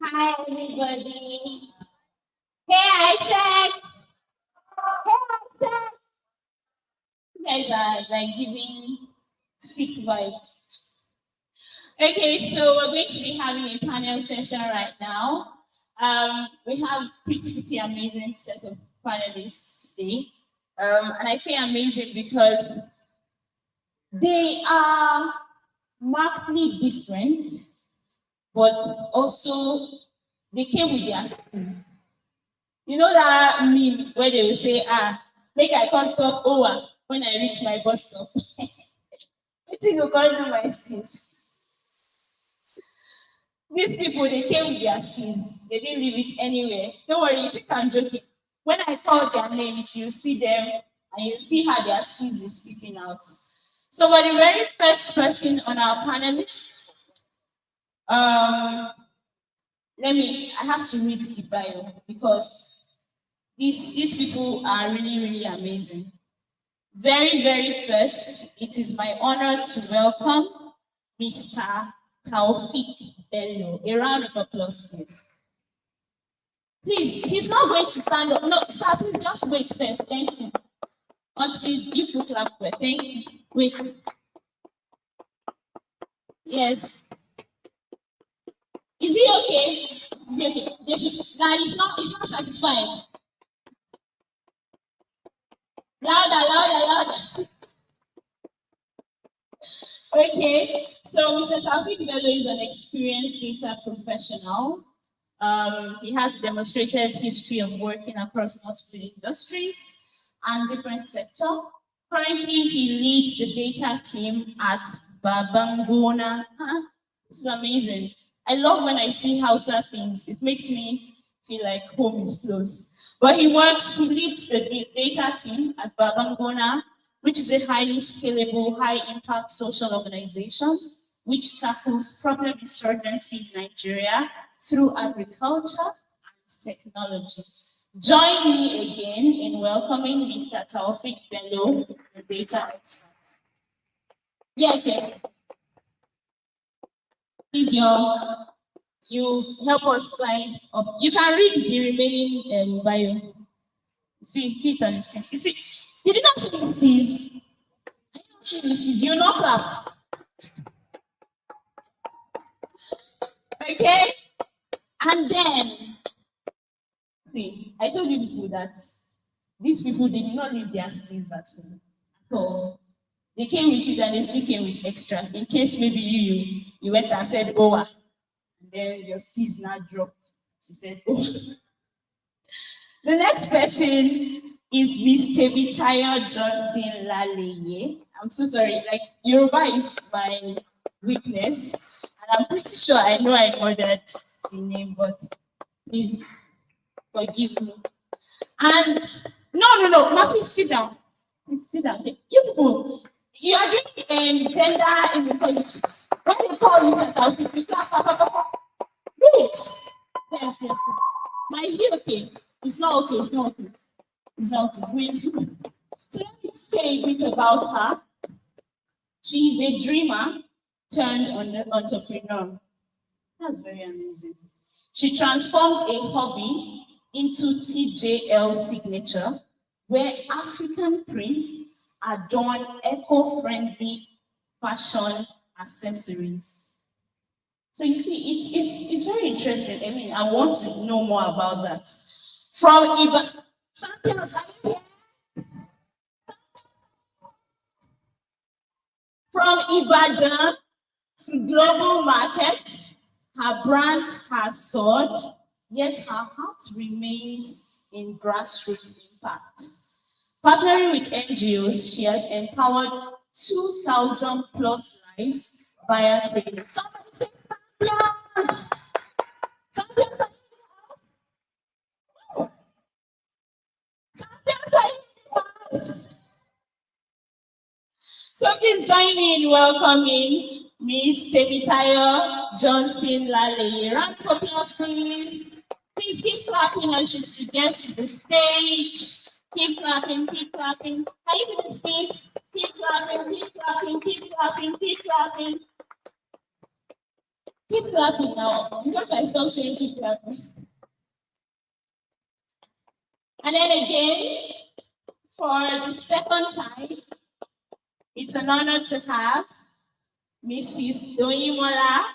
Hi, everybody. Hey, Isaac. You guys are like giving sick vibes. Okay, so we're going to be having a panel session right now. We have pretty amazing set of panelists today. And I say amazing because they are markedly different, but also they came with their skills. You know that meme where they will say, make I come talk over when I reach my bus stop. I think you can't do my skills. These people, they came with their skills. They didn't leave it anywhere. Don't worry, you think I'm joking. When I call their names, you see them and you see how their skills is speaking out. So we're the very first person on our panelists. I have to read the bio because these people are really amazing. Very first, it is my honor to welcome Mr. Taufik Bello. A round of applause, please. Please, he's not going to stand up. No, sir, please just wait first. Thank you. Until you put up there. Thank you. Wait. Yes. Is he okay? Is he okay? It's not satisfying. Louder. Okay, so Mr. Taufik Bello is an experienced data professional. He has demonstrated history of working across multiple industries and different sectors. Currently, he leads the data team at Babangona. This is amazing. I love when I see Hausa things. It makes me feel like home is close. But he leads the data team at Babangona, which is a highly scalable, high-impact social organization which tackles problem insurgency in Nigeria through agriculture and technology. Join me again in welcoming Mr. Taufik Bello, the data expert. Yes. Please, you help us climb up. You can read the remaining bio. See it on the screen. You see, did you not see this, please? You not clap. Okay? And then, see, I told you people that these people, they did not leave their skills at home at all. They came with it and they still came with extra. In case maybe you went and said, oh, and then your skills now dropped. She said, oh. The next person is Miss Tebitayo Johnson Laleye. I'm so sorry, like Yoruba is my weakness, and I'm pretty sure I know I murdered the name, but please forgive me. And no, Ma, please sit down. Please sit down. You people, you are doing gender inequality. When they call you that outfit, you clap, clap, clap, clap, clap. Read. Yes. Ma, is it okay? It's not okay. It's not okay. It's not okay. So let me say a bit about her. She's a dreamer turned entrepreneur. That's very amazing. She transformed a hobby into TJL signature, where African prints adorn eco-friendly fashion accessories. So you see, it's very interesting. I mean, I want to know more about that. From Ibadan, champions, are you here? From Ibadan to global markets, her brand has soared, yet her heart remains in grassroots impact. Partnering with NGOs, she has empowered 2,000 plus lives via training. Somebody say champions! Champions are in the house! Champions are in the house! So please join me in welcoming Miss Tebitayo Johnson Laleye. Round of applause, please. Please keep clapping as she gets to the stage. Keep clapping, keep clapping. Can you see the stage? Keep clapping, keep clapping, keep clapping, keep clapping. Keep clapping now, because I stopped saying keep clapping. And then again, for the second time, it's an honor to have Mrs. Doyimola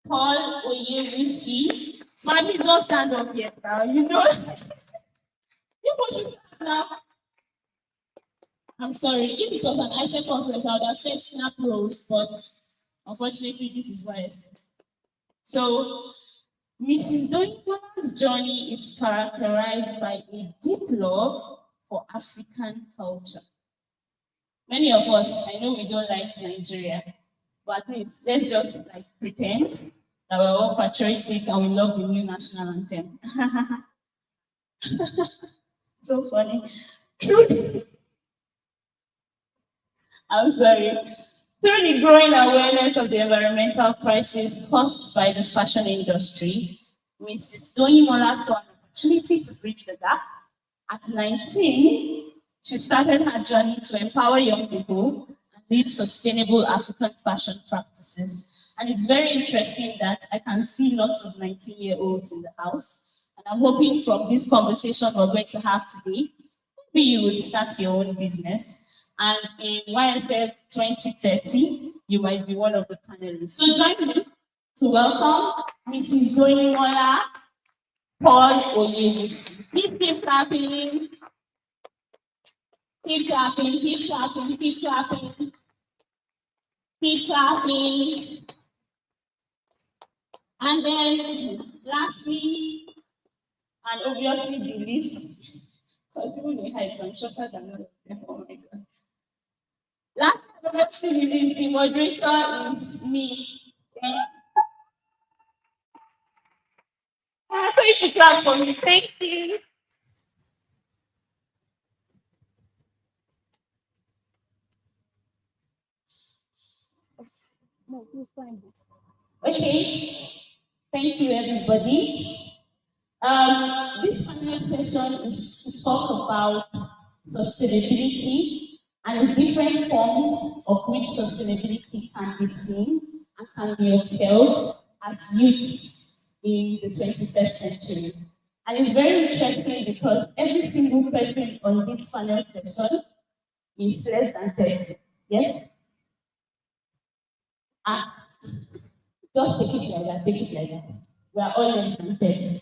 Paul Oyewusi. Man, please don't stand up yet now. You know, you should now. I'm sorry. If it was an ISEC conference, I would have said snap rolls, but unfortunately, this is what I said. So, Mrs. Doyimola's journey is characterized by a deep love for African culture. Many of us, I know we don't like Nigeria, but at least let's just like pretend that we're all patriotic and we love the new national anthem. So funny. I'm sorry. Through the growing awareness of the environmental crisis caused by the fashion industry, Mrs. Doyimola saw an opportunity to bridge the gap. At 19, she started her journey to empower young people and lead sustainable African fashion practices. And it's very interesting that I can see lots of 19-year-olds in the house. And I'm hoping from this conversation we're going to have today, maybe you would start your own business. And in YSF 2030, you might be one of the panelists. So join me to welcome Mrs. Doyimola Paul Oyewusi. Please keep clapping. Keep clapping, keep clapping, keep clapping. Keep clapping. And then lastly, and obviously the least, because even the height, I'm shorter than all of them. Oh my God. Last but not least, the moderator is me. So you should clap for me. Thank you. No, please find it. Okay. Thank you, everybody. This panel session is to talk about sustainability and the different forms of which sustainability can be seen and can be upheld as youths in the 21st century. And it's very interesting because every single person on this panel session is less than 30. Yes? Just take it like that, take it like that. We are all less than 30.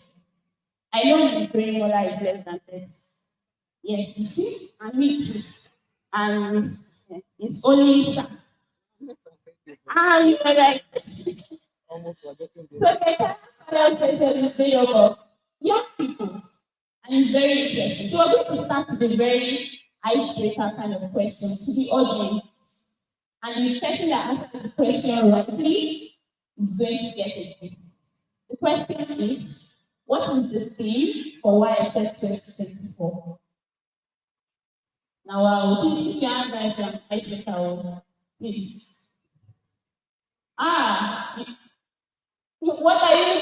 I know Ms. Doyimola is less than 30. Yes, you see? And me too. And it's only Sam. And you're like, so the panel session is made up of young people. And it's very interesting. So we're going to start with a very icebreaker kind of question to the audience. And the person that answers the question rightly is going to get a gift. The question is, what is the theme for YSF 2024? Now, please put your hand down and icebreaker, please. What are you?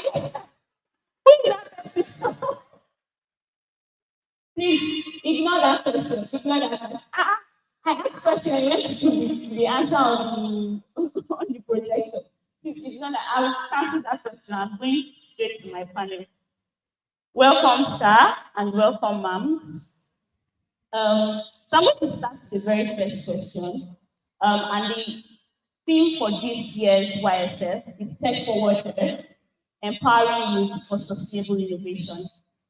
Please ignore that question. Ignore that question. I asked question. You have to choose the answer on the projector. Please ignore that. I will cancel that question. I'm going straight to my panel. Welcome, sir, and welcome, ma'ams. So I'm going to start with the very first question. And the theme for this year's YSF is Tech Forward Earth, empowering youth for sustainable innovation.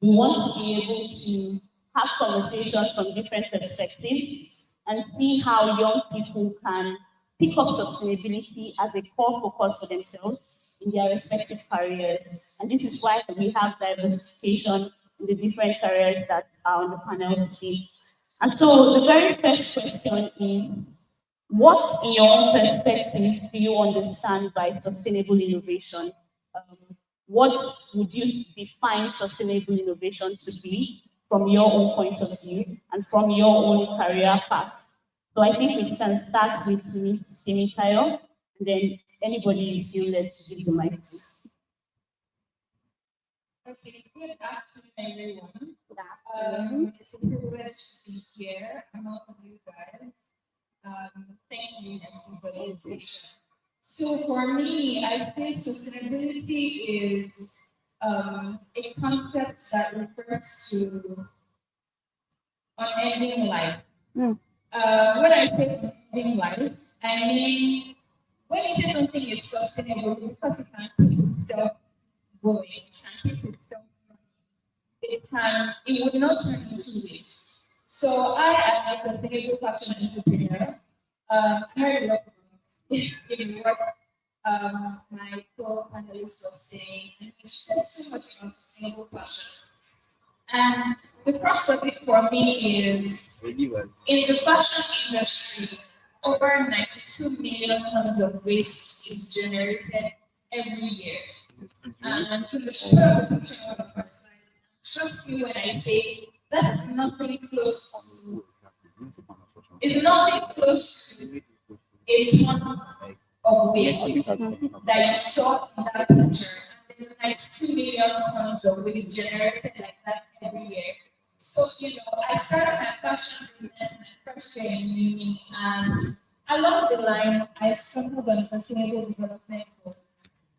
We want to be able to have conversations from different perspectives and see how young people can pick up sustainability as a core focus for themselves in their respective careers. And this is why we have diversification in the different careers that are on the panel today. And so the very first question is, what, in your own perspective, do you understand by sustainable innovation? What would you define sustainable innovation to be from your own point of view and from your own career path? So I think we can start with Ms. Simitayo, and then anybody you feel led to give the mic to. Okay, good afternoon, everyone. It's a privilege to be here among you guys. Thank you, Nancy, for the invitation. So for me, I say sustainability is a concept that refers to unending life. When I say unending life, I mean when you say something is sustainable, because it can keep itself going, it can keep itself running, it would not turn into waste. So I am a sustainable fashion entrepreneur. I heard a lot in what my co-panelists were saying, and we said so much on sustainable fashion. And the crux of it for me is in the fashion industry, over 92 million tons of waste is generated every year. And to the show the picture on the side, trust me when I say that is nothing close to, is nothing close to a ton of waste that you saw in that picture. And there's 92 million tons of waste generated like that every year. So, I started my fashion business my first year in uni, and along the line, I stumbled on sustainable development goals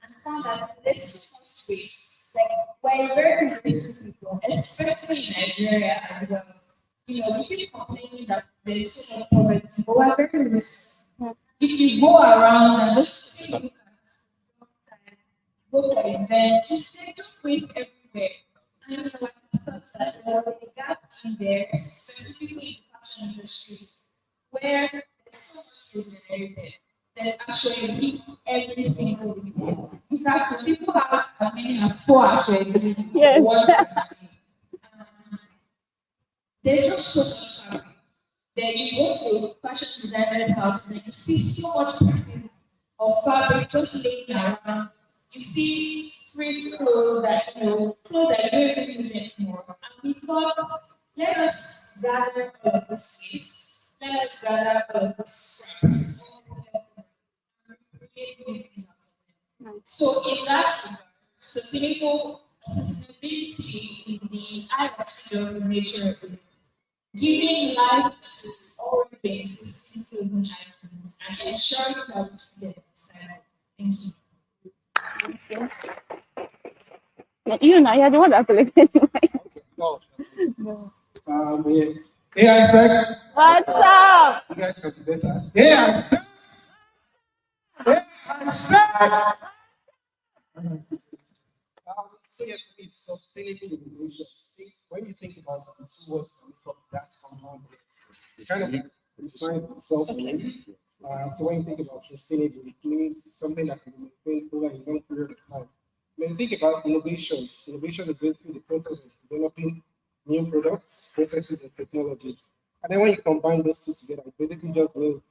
and found that there's so much waste. Like, we're very wasteful people, especially in Nigeria as well. We keep complaining that there's so much poverty, but we're very wasteful. If you go around and just take a look at go for events, just say, don't waste everywhere. And I thought that there was a gap in there, specifically in the fashion industry, where there's so much regenerated that actually keep every single week. In fact, some people have as many as 4 actually once a day. There's just so much fabric. Then you go to a fashion designer's house and you see so much pieces of fabric just laying around. You see thrift clothes that clothes that you don't even use anymore. And we thought, let us gather all of this waste. Let us gather all of this scraps. So in that regard, sustainability in the eye of nature is giving life to all the existing clothing items and ensuring that we get recycled. Thank you. You know, you're the one that collected anyway. No. AI effect. What's up? You guys have better. AI effect. So yes, it's sustainable innovation. When you think about this word from that somehow, it kind of defines itself. So when you think about sustainable, it means something that can be maintained over a long period of time. When you think about innovation, innovation is going through the process of developing new products, processes, and technologies. And then when you combine those two together, it basically just means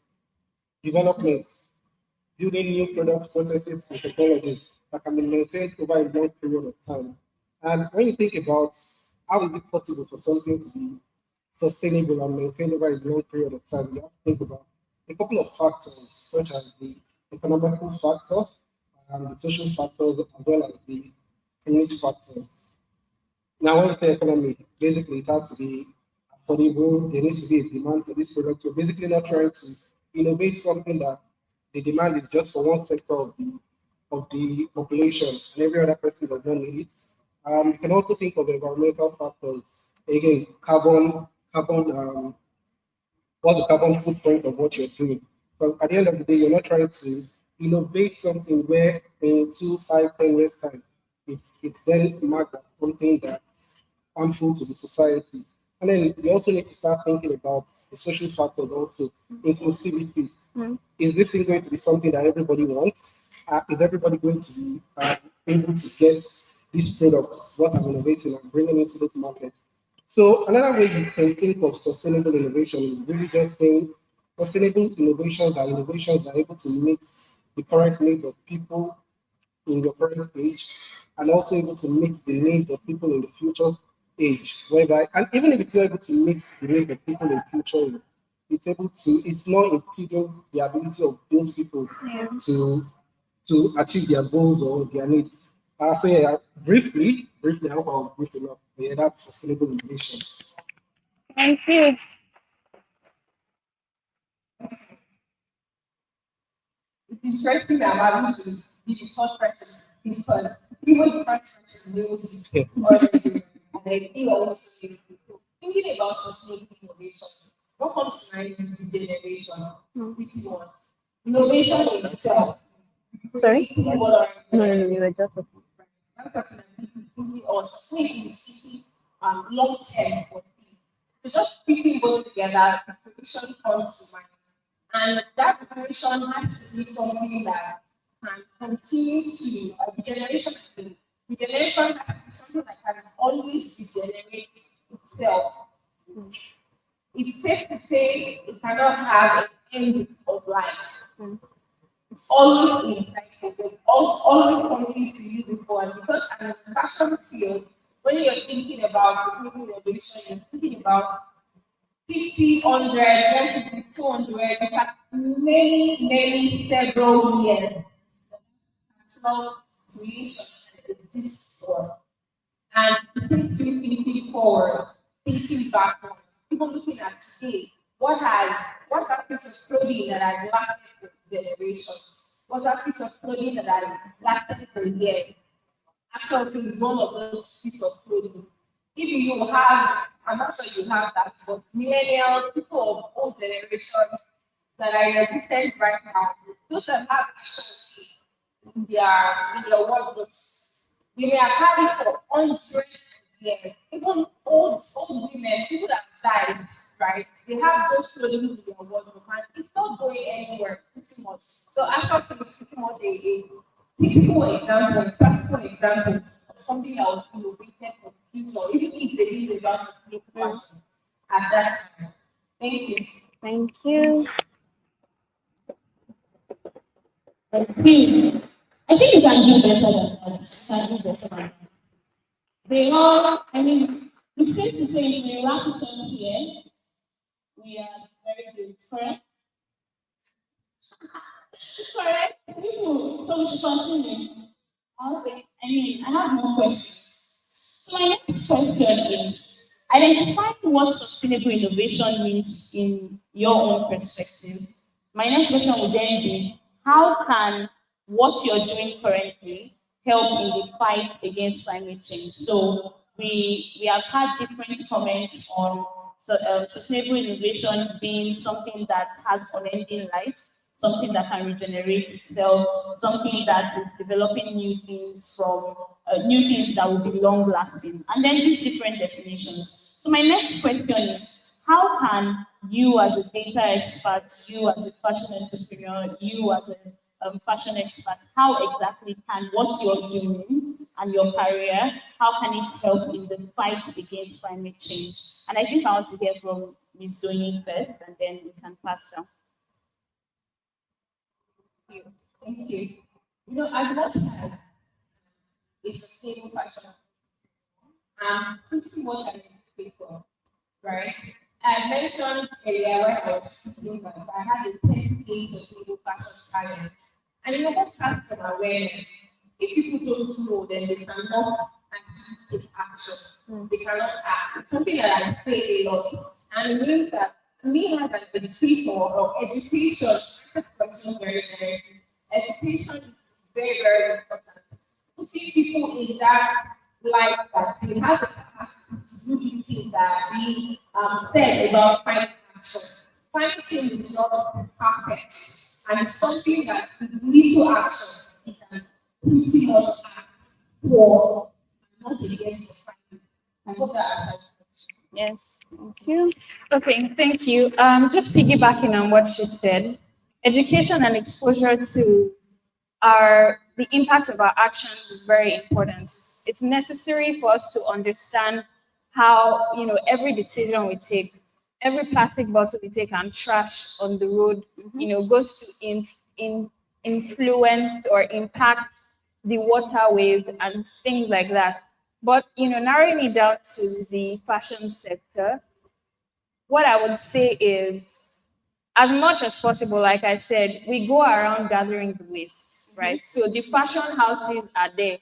development, building new products, processes, and technologies that can be maintained over a long period of time. And when you think about how is it possible for something to be sustainable and maintained over a long period of time, you have to think about a couple of factors, such as the economical factor, the social factors, as well as the community factors. Now, when you say economy, basically it has to be affordable, there needs to be a demand for this product. You're basically not trying to innovate something that the demand is just for one sector of the population and every other person does not need it. You can also think of environmental factors. Again, what's the carbon footprint of what you're doing? But at the end of the day, you're not trying to innovate something where in 2, 5, 10 years time, it's then marked as something that's harmful to the society. And then you also need to start thinking about the social factors also, inclusivity. Is this thing going to be something that everybody wants? Is everybody going to be able to get these products, what I'm innovating and bringing into this market? So another way you can think of sustainable innovation is really just saying sustainable innovations are able to meet the current needs of people in your current age and also able to meet the needs of people in the future age. Whereby, and even if it's not able to meet the needs of people in the future, it's not impeding the ability of those people to achieve their goals or their needs. So yeah, briefly, I hope I was brief enough. Yeah, that's sustainable innovation. Thank you. It's interesting that I'm having to be the third person because even the first person knows already, and then he also thinking about sustainable innovation. What comes to mind is regeneration, pretty much. Innovation in itself. Sorry? No, No, you were just. I'm talking about or seeing long term for things. So just putting both together, the preparation comes to mind. And that preparation has to be something that can continue to regeneration. Regeneration has to be something that can always regenerate itself. It's safe to say it cannot have an end of life. It's always in cycle. There's always something to use it for. And because I'm in the fashion field, when you're thinking about innovation, you're thinking about 50, 100, 150, 200, in fact, many, several years. Personal creation exists for. And thinking forward, thinking backward, even looking at today, what's that piece of clothing that has lasted for generations? What's that piece of clothing that has lasted for years? Actually, is one of those pieces of clothing. If you have, I'm not sure you have that, but millennials, people of old generations that are existent right now, those that have in their wardrobes, they may have had it for hundreds of years. Even old women, people that died, right? They have those clothing in their wardrobe, and it's not going anywhere pretty much. So actually, it's pretty much a typical example, a practical example of something that was innovated for the future, even if they didn't reverse the fashion at that time. Thank you. Thank you. I think you can do better than that. Can do better than that. They all, it's safe to say if we wrap it up here, we are very good. Correct? Correct? So we should continue. Okay. I have more questions. So my next question is, identify what sustainable innovation means in your own perspective. My next question would then be, how can what you're doing currently help in the fight against climate change? So we have had different comments on sustainable innovation being something that has unending life, something that can regenerate itself, something that is developing new things that will be long lasting, and then these different definitions. So my next question is, how can you as a data expert, you as a fashion entrepreneur, you as a fashion expert, how exactly can what you're doing and your career? How can it help in the fight against climate change? And I think I want to hear from Ms. Zoni first, and then we can pass down. Thank you. You know, as much as it's a stable fashion, pretty much an educator, right? I mentioned earlier when I was speaking that I had a 10 days of stable fashion challenge. And you know what starts an awareness? If people don't know, then they cannot actually take action. They cannot act. It's something that I say a lot. And it means that me as an educator or education, that's a question very, very education is very, very important. Putting people in that light that they have the capacity to do these things that we said about climate action. Climate change is not perfect, and it's something that little action we can pretty much act for, not against the climate. I hope that answers the question. Yes, thank you. Okay, thank you. Just piggybacking on what she said, education and exposure to the impact of our actions is very important. It's necessary for us to understand how, every decision we take, every plastic bottle we take and trash on the road, goes to influence or impact the waterways and things like that. But, narrowing it down to the fashion sector, what I would say is, as much as possible, like I said, we go around gathering the waste, right? So the fashion houses are there.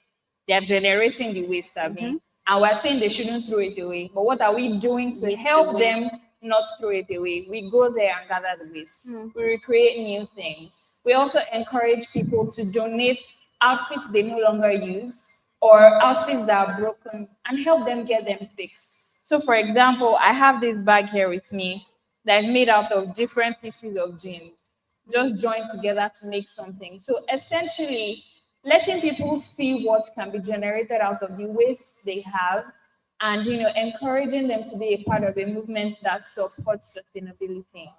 They're generating the waste, and we're saying they shouldn't throw it away. But what are we doing to help them not throw it away? We go there and gather the waste. We recreate new things. We also encourage people to donate outfits they no longer use or outfits that are broken and help them get them fixed. So, for example, I have this bag here with me that's made out of different pieces of jeans, just joined together to make something. So, essentially, letting people see what can be generated out of the waste they have, and encouraging them to be a part of a movement that supports sustainability.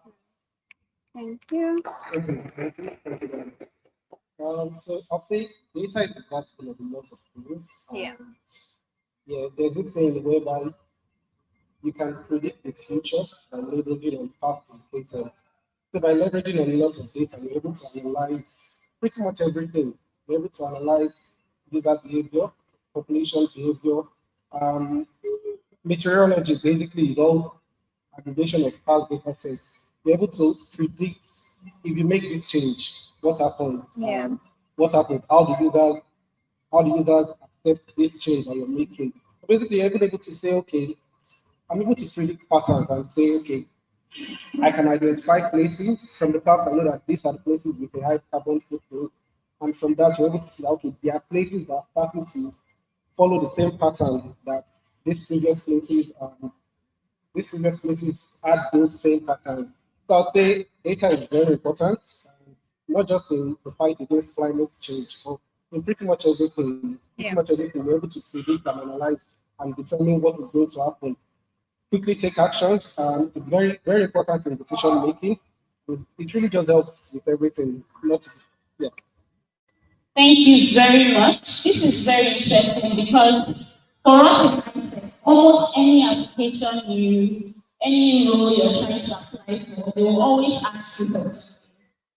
Thank you. Thank you very much. So I'll say data is a practical of a lot of things. Yeah, there's this saying whereby you can predict the future by leveraging on past data. So by leveraging on lots of data, you're able to analyze pretty much everything. You're able to analyze user behavior, population behavior. Meteorology basically is all aggregation of past data sets. You're able to predict if you make this change, what happens? What happens? How do users accept this change that you're making? So basically, you're able to say, okay, I'm able to predict patterns and say, okay, I can identify places from the fact I know that these are the places with a high carbon footprint. And from that, you're able to say, okay, there are places that are starting to follow the same pattern that these previous places had those same patterns. So I'd say data is very important, not just in the fight against climate change, but in pretty much everything. Pretty much everything, you're able to predict and analyze and determine what is going to happen. Quickly take actions. It's very, very important in decision making. It really just helps with everything. Thank you very much. This is very interesting because for us, almost any application any role you're trying to apply for, they will always ask you questions.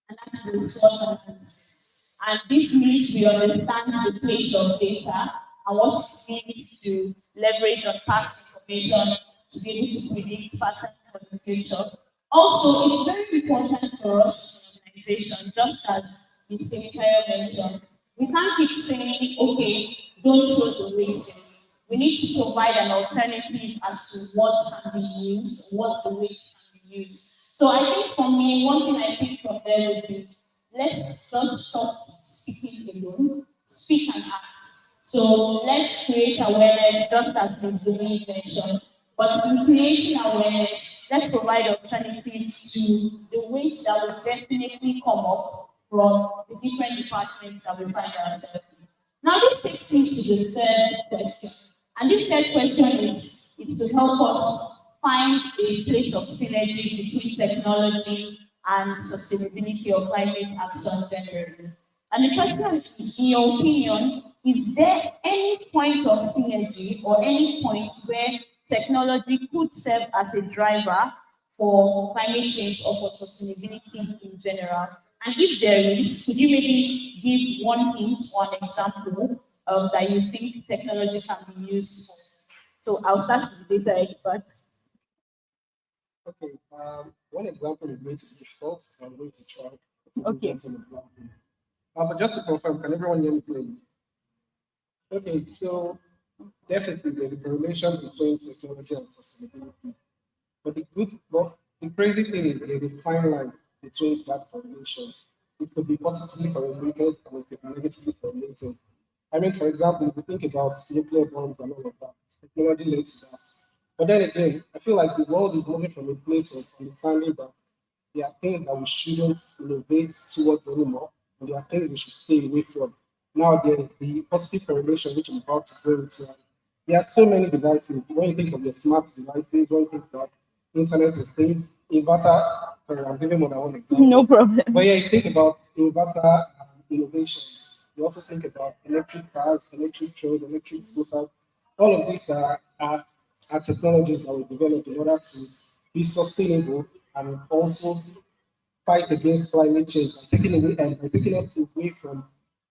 And that's the source analysis. And this means we understand the place of data and what it means to leverage on past information to be able to predict patterns for the future. Also, it's very important for us as an organization, just as Ms. Temitayo mentioned, we can't keep saying, okay, don't throw the waste. We need to provide an alternative as to what can be used, what the waste can be used. So I think for me, one thing I think from there would be, let's just stop speaking alone, speak and act. So let's create awareness, just as Ms. Zoni mentioned. But in creating awareness, let's provide alternatives to the waste that will definitely come up from the different departments that we find ourselves in. Now, this takes me to the third question. And this third question is to help us find a place of synergy between technology and sustainability or climate action generally. And the question is, in your opinion, is there any point of synergy or any point where technology could serve as a driver for climate change or for sustainability in general? And if there is, could you maybe give one hint or an example that you think technology can be used for? So I'll start with the data expert. Okay, one example is going to be short, so I'm going to try. Okay. But just to confirm, can everyone hear me clearly? Okay, so definitely there's a correlation between technology and sustainability. But the crazy thing is there's a fine line between that correlation. It could be positively correlated and it could be negatively correlated. I mean, for example, if you think about nuclear bombs and all of that, technology leads to that. But then again, I feel like the world is moving from a place of understanding that there are things that we shouldn't innovate towards anymore, and there are things we should stay away from. Now, there's the positive correlation, which I'm about to go into. There are so many devices. When you think of your smart devices, when you think about Internet of Things, inverter, sorry, I'm giving more than one example. No problem. But yeah, you think about inverter innovation. You also think about electric cars, electric trains, electric scooters. All of these are technologies that we develop in order to be sustainable and also fight against climate change by taking us away from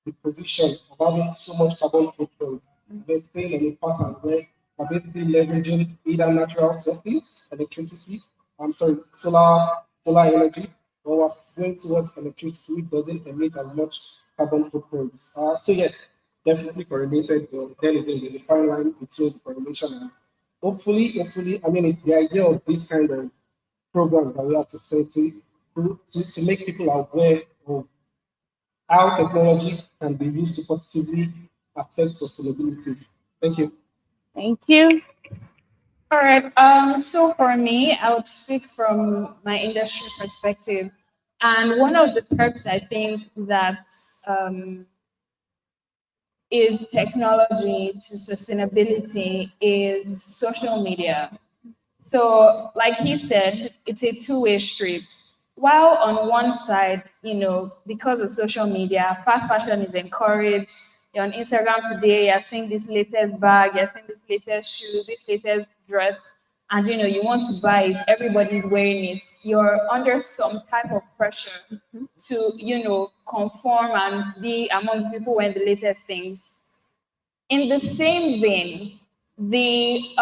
the position of having so much carbon footprint. They're staying in a pattern where we're basically leveraging either natural sources, electricity, solar energy, or we're going towards electricity which doesn't emit as much carbon footprint. So yes, definitely correlated, but then again, there's a fine line between the correlation and hopefully, I mean, it's the idea of this kind of program that we have to set to make people aware of how technology can be used to positively affect sustainability. Thank you. Thank you. All right. So for me, I would speak from my industry perspective. And one of the perks I think that is technology to sustainability is social media. So, like he said, it's a two-way street. While on one side, because of social media, fast fashion is encouraged. You're on Instagram today, you're seeing this latest bag, you're seeing this latest shoe, this latest dress, and you want to buy it, everybody's wearing it. You're under some type of pressure to, conform and be among the people wearing the latest things. In the same vein, the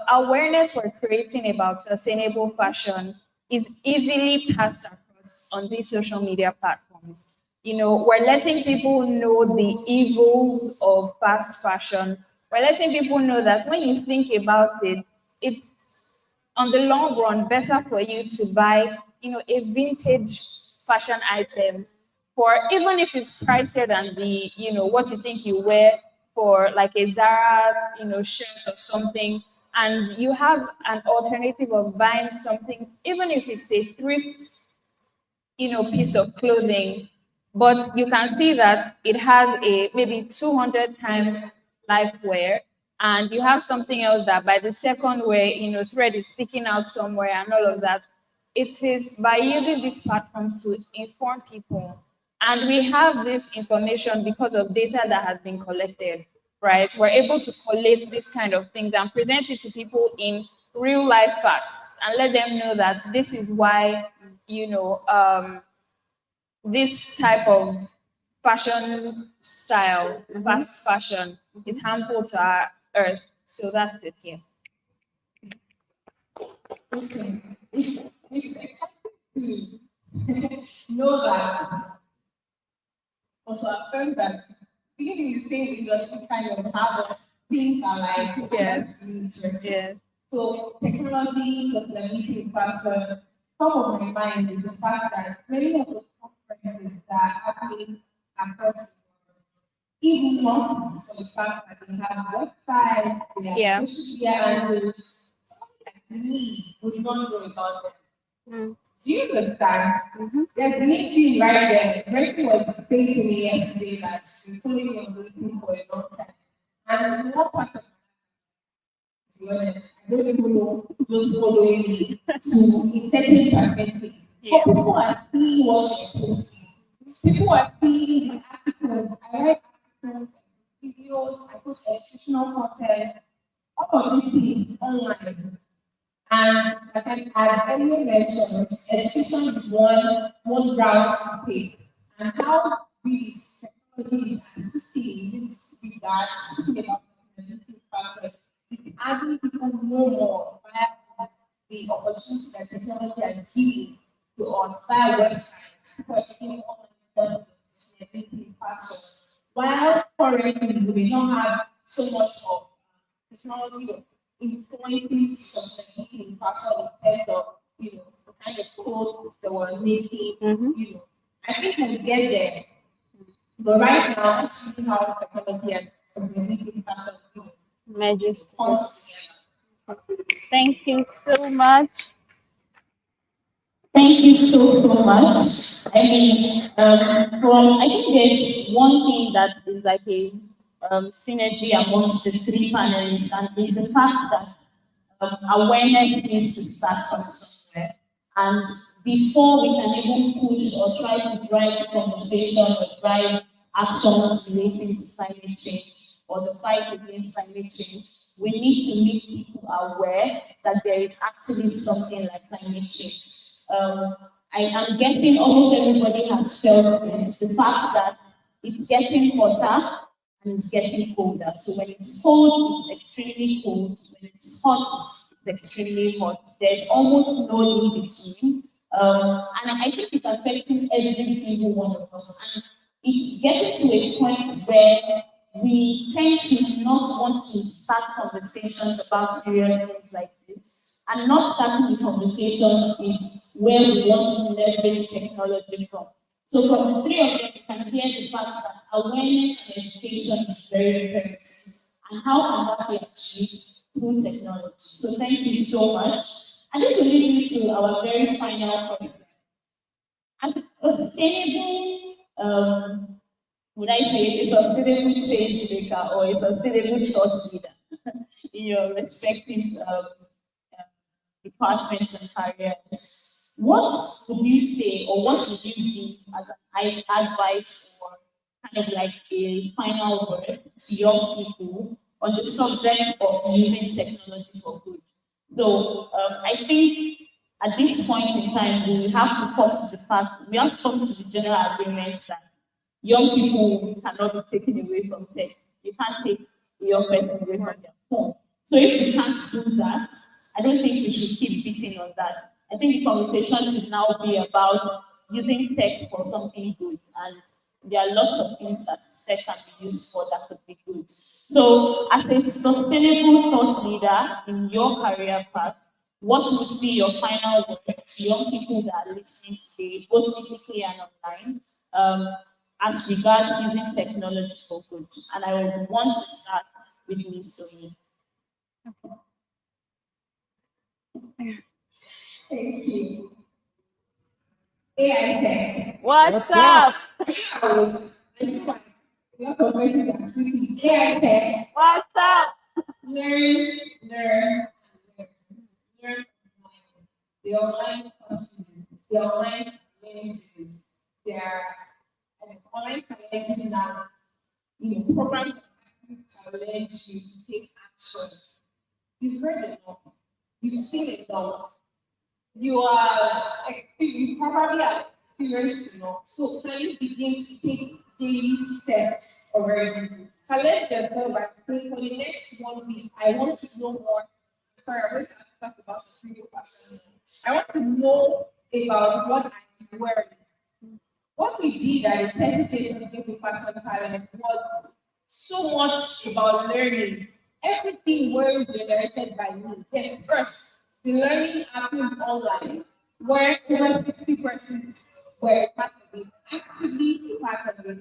awareness we're creating about sustainable fashion is easily passed across on these social media platforms. We're letting people know the evils of fast fashion. We're letting people know that when you think about it, it's on the long run better for you to buy, a vintage fashion item for, even if it's pricier than the, what you think you wear for like a Zara, shirt or something, and you have an alternative of buying something, even if it's a thrift, piece of clothing, but you can see that it has a maybe 200 time life wear, and you have something else that by the second wear, thread is sticking out somewhere and all of that. It is by using these platforms to inform people. And we have this information because of data that has been collected, right? We're able to collate this kind of things and present it to people in real life facts and let them know that this is why, this type of fashion style, fast fashion, is harmful to our earth. So that's it here. Okay. It's exciting to know that, also affirm that being in the same industry kind of have things are like Yes. yeah. So technology, sustainability, in fashion, top of my mind is the fact that many of the conferences that are happening across the world, even not for the fact that they have websites, they have Yeah. social media handles, something like me would not know about them. Mm. Do you understand? There's an thing right there. Rachel was saying to me yesterday that she told me on looking for a long time. And one part of, to be honest, I don't even know those following me to a certain percentage. Yeah. But people are seeing what she posting. People are seeing the articles. I write articles, videos, videos, I post educational content, all of these things online. And like I had earlier mentioned, education is one route to take. And how this technology is assisting in this regard, speaking about sustainability, is adding people know more via the opportunities that technology has given to us via websites, people are taking online courses on sustainability factor. While currently we may not have so much of technology influencing sustainability factor in terms of the kind of clothes that we're making, I think we'll get there. But right now, seeing how technology and sustainability factor Measures. comes together. Thank you so much. Thank you so much. I mean, I think there's one thing that is like a synergy amongst the three panelists, and is the fact that awareness needs to start from somewhere. And before we can even push or try to drive the conversation or drive actions relating to climate change or the fight against climate change, we need to make people aware that there is actually something like climate change. I am guessing almost everybody has felt this, the fact that it's getting hotter and it's getting colder. So when it's cold, it's extremely cold. When it's hot, it's extremely hot. There's almost no in between. And I think it's affecting every single one of us. And it's getting to a point where we tend to not want to start conversations about serious things like this. And not starting the conversations is where we want to leverage technology from. So from the three of them, you can hear the fact that awareness and education is very imperative. And how can that be achieved? Through technology. So thank you so much. And this will lead me to our very final question. As a sustainable, would I say a sustainable change maker or a sustainable thought leader in your respective departments and careers, what would you say or what would you give as an advice or kind of like a final word to young people on the subject of using technology for good? So I think at this point in time, we have to come to the fact, we have to come to the general agreement that young people cannot be taken away from tech. You can't take a young person away from their phone. So if we can't do that, I don't think we should keep beating on that. I think the conversation should now be about using tech for something good. And there are lots of things that tech can be used for that could be good. So as a sustainable thought leader in your career path, what would be your final word to young people that are listening today, both physically and online, as regards using technology for good? And I would want to start with Ms. Soyi. Thank you. AI tech. What's up? AI tech. What's up? Learn. The online courses, the online challenges, their online challenges now, programs challenge you to take action. You've heard enough. You've seen enough. You probably have experienced enough. So can you begin to take daily steps already? Challenge yourself by saying, for the next 1 week, I want to know more. Sorry, I'm going to talk about spiritual passion. I want to know about what I'm wearing. What we did at the 30 days of spiritual passion challenge was so much about learning. Everything was generated by me. Yes, first, the learning happened online, where over 60% were part of it, actively part of it.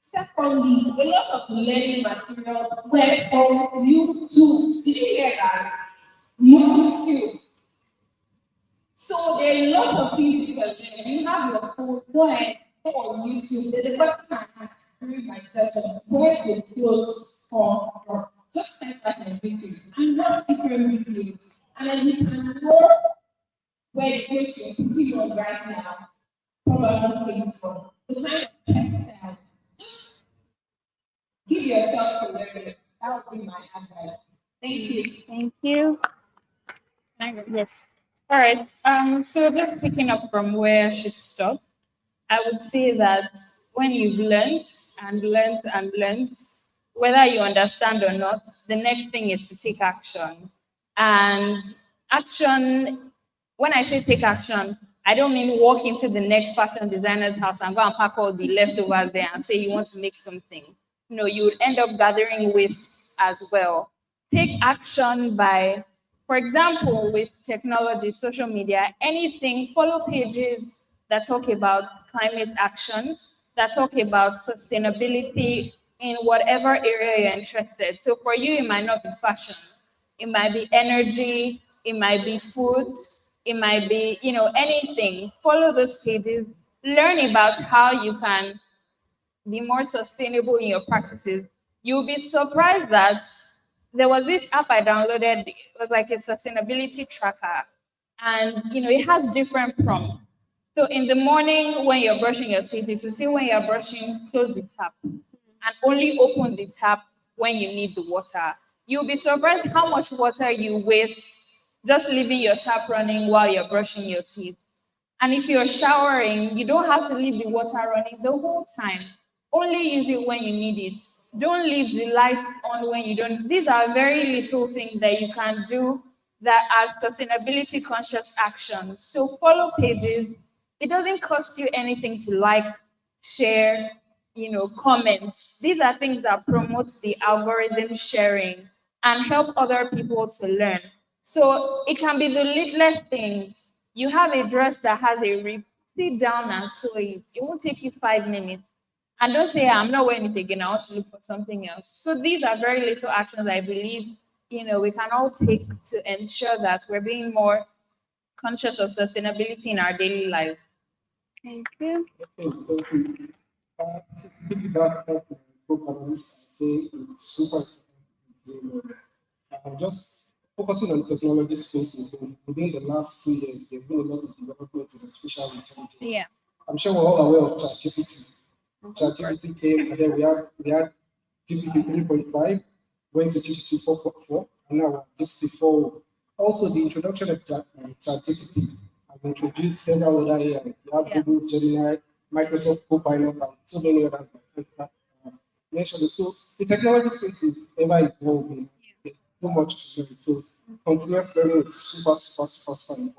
Secondly, a lot of learning material were on YouTube. Did you hear that? YouTube. So there are a lot of things you can learn. You have your phone, go ahead, go on YouTube. There's a question I asked during my session, where the clothes come from. Just type that in YouTube and watch different videos. And then you can know where the clothes you're putting on right now probably came from. The kind of textile. Just give yourself to learning. That would be my advice. Thank you. Thank you. Yes. All right. So just picking up from where she stopped, I would say that when you've learned and learned and learned, whether you understand or not, the next thing is to take action. And action, when I say take action, I don't mean walk into the next fashion designer's house and go and pack all the leftovers there and say you want to make something. No, you would end up gathering waste as well. Take action by, for example, with technology, social media, anything, follow pages that talk about climate action, that talk about sustainability in whatever area you're interested. So for you, it might not be fashion, it might be energy, it might be food, it might be, anything. Follow those pages, learn about how you can be more sustainable in your practices. You'll be surprised that there was this app I downloaded. It was like a sustainability tracker, and it has different prompts. So in the morning when you're brushing your teeth, it will say when you're brushing, close the tap, and only open the tap when you need the water. You'll be surprised how much water you waste just leaving your tap running while you're brushing your teeth. And if you're showering, you don't have to leave the water running the whole time. Only use it when you need it. Don't leave the lights on when you don't. These are very little things that you can do that are sustainability conscious actions. So follow pages. It doesn't cost you anything to like, share, comment. These are things that promote the algorithm sharing and help other people to learn. So it can be the littlest things. You have a dress that has a rip, sit down and sew it. It won't take you 5 minutes. And don't say, I'm not wearing it again, I want to look for something else. So these are very little actions I believe, we can all take to ensure that we're being more conscious of sustainability in our daily lives. Thank you. Okay, thank you. To piggyback off the co-panelists, say it's super just focusing on technology spaces. Within the last 2 years, there's been a lot of development in artificial intelligence. Yeah. I'm sure we're all aware of ChatGPT. ChatGPT came, and then we had GPT 3.5, went to GPT 4.4, and now we're at GPT 4. Also, the introduction of ChatGPT has introduced several other AI. We have Google, Gemini, Microsoft Copilot, and so many others that mentioned. So the technology space is ever evolving. There's so much to learn. So continuous learning is super important.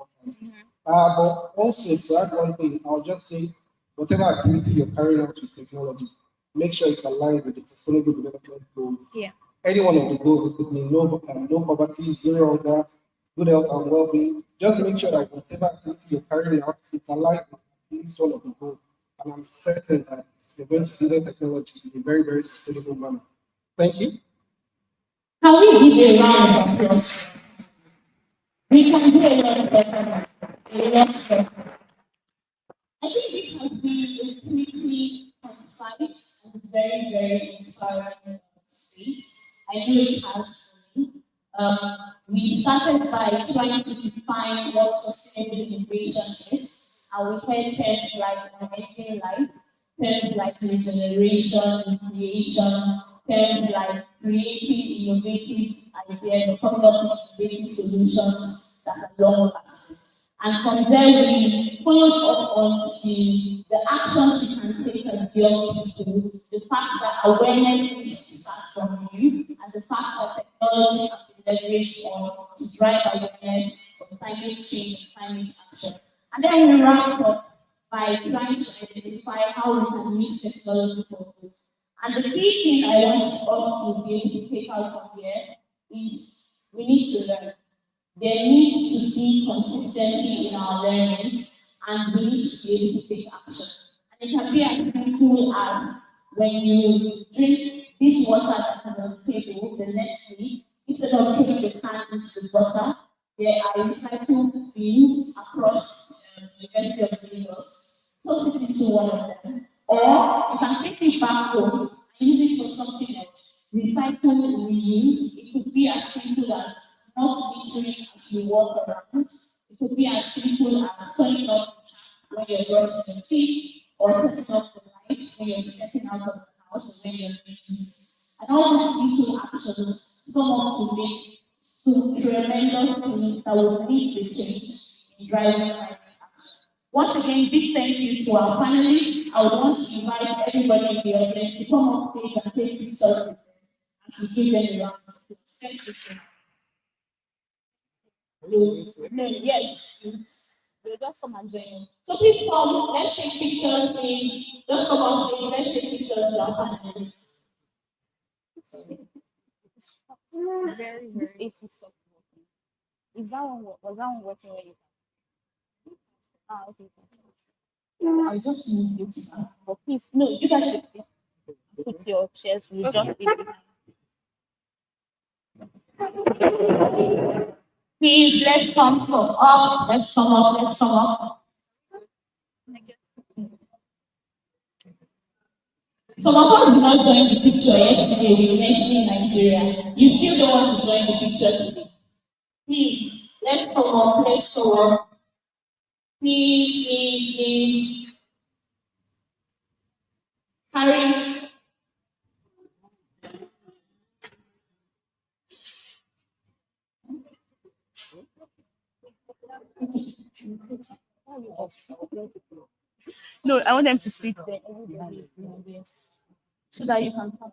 But also, to add one thing, I'll just say, whatever activity you're carrying out with technology, make sure it's aligned with the sustainable development goals. Yeah. Any one of the goals, it could be no poverty, zero hunger, good health and well-being. Just make sure that whatever activity you're carrying out, it's aligned with at least one of the goals. And I'm certain that you're going to do the technology in a very, very sustainable manner. Thank you. Can we give a round of applause? We can do a lot better. A lot better. I think this has been a pretty concise and very, very inspiring space. I know it has for me. We started by trying to define what sustainable innovation is, and we heard terms like enabling life, terms like regeneration, creation, terms like creating innovative ideas or coming up with innovative solutions that are long lasting. And from there, we followed up on the actions you can take as young people, the fact that awareness needs to start from you, and the fact that technology can be leveraged on to drive awareness of climate change and climate action. And then we wrapped up by trying to identify how we can use technology for good. And the key thing I want us to be able to take out from here is we need to learn. There needs to be consistency in our learnings, and we need to be able to take action. And it can be as simple as when you drink this water that is on the table, the next week, instead of putting the can into the water, there are recycled bins across the University of Lagos. Toss it into one of them. Or you can take it back home and use it for something else. Recycle, reuse. It could be as simple as not littering as you walk around. It could be as simple as turning off the tap when you're brushing your teeth, or turning off the lights when you're stepping out of the house or when you're using it. And all these little actions sum up to make some tremendous things that will lead the change in driving climate action. Once again, big thank you to our panelists. I would want to invite everybody in the audience to come on stage and take pictures with them and to give them a round of applause. Thank you so much. No, yes, we'll just come and join. So please come, let's take pictures, please. Just come on stage, let's take pictures with our panelists. Very, very. This AC stopped working. Is that one was that one working when you? Ah, okay. I'll just move this. But please, no, you guys should put your chairs. We just leave it. Please, let's come up. Let's come up. Let's come up. Some of us did not join the picture yesterday with Messi in Nigeria. You still don't want to join the picture today. Please, let's come up. Let's come up. Please, please, please. Harry. No, I want them to sit there. Everybody, so that you can come.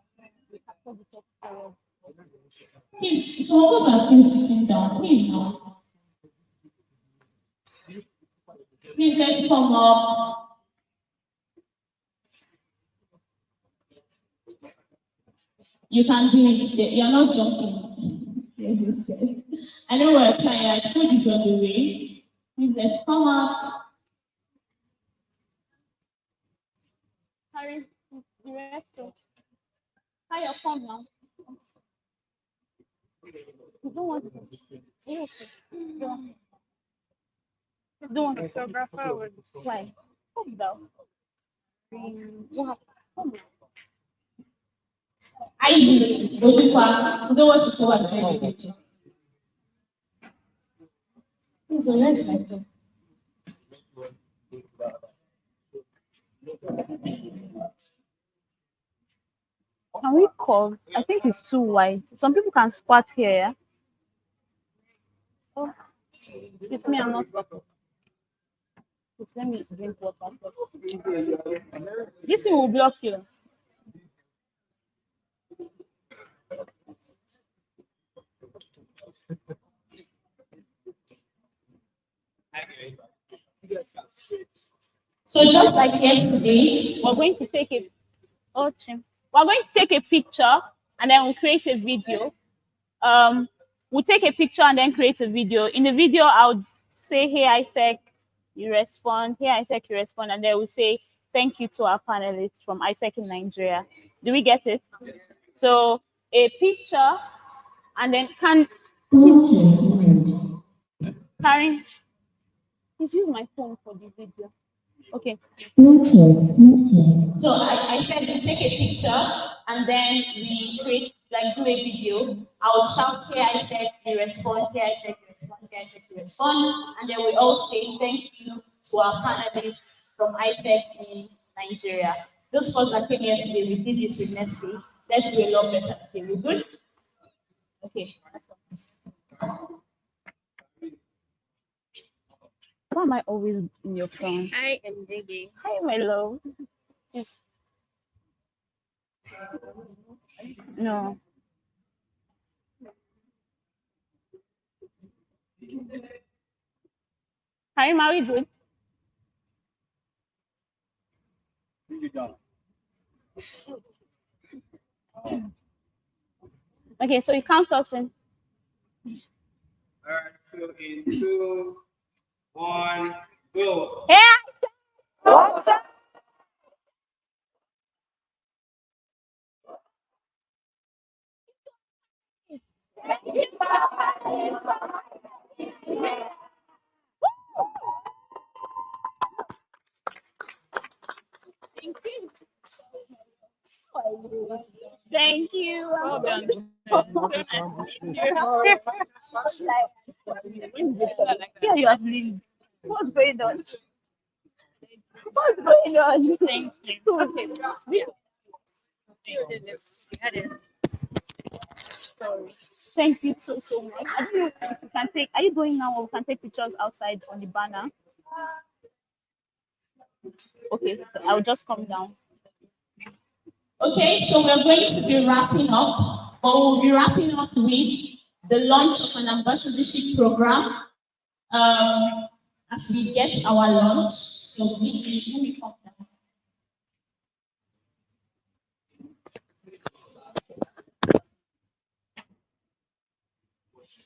Please, some of us are still sitting down. Please now. Please, let's come up. You can do it. You're not jumping. Yes, you said. I know we're tired. Food is on the way. Please, let's come up. Harry, director. Hi, come now. You don't want to. Yes. You don't want to photographer or why? Come down. Easily, go too far. You don't want to go and join the picture. So let's like that. Can we call? I think it's too wide. Some people can squat here, yeah? Oh, it's me, I'm not squatting. Let me drink water first. This thing will block you. So just like yesterday, We're going to take a we're going to take a picture and then we'll create a video. We'll take a picture and then create a video. In the video, I'll say, hey, ISEC, you respond. Hey, ISEC, you respond. And then we'll say, thank you to our panelists from ISEC in Nigeria. Do we get it? So a picture and then can Karen, please use my phone for the video. Okay. So I said we take a picture and then we create, like, do a video. I'll shout, here I said you respond, here I said you respond, here I said you respond, and then we all say thank you to our panelists from ISEC in Nigeria. Those folks that came yesterday, we did this with Nestle. Let's do a lot better today. We good? Okay. Why am I always in your phone? Hi, MJB. Hi, my love. Yes. No. Hi, are we good? Okay, so you count us in. All right, so in 2, 1, go. Yeah. Thank you. Well done. Yeah, you are leaving. What's going on? What's going on? Thank you. You had it. Sorry. Thank you so much. I don't know if you can take. Are you going now, or we can take pictures outside on the banner? Okay, so I'll just come down. Okay, so we're going to be wrapping up, but we'll be wrapping up with the launch of an ambassadorship program. As we get our launch, so let me come down.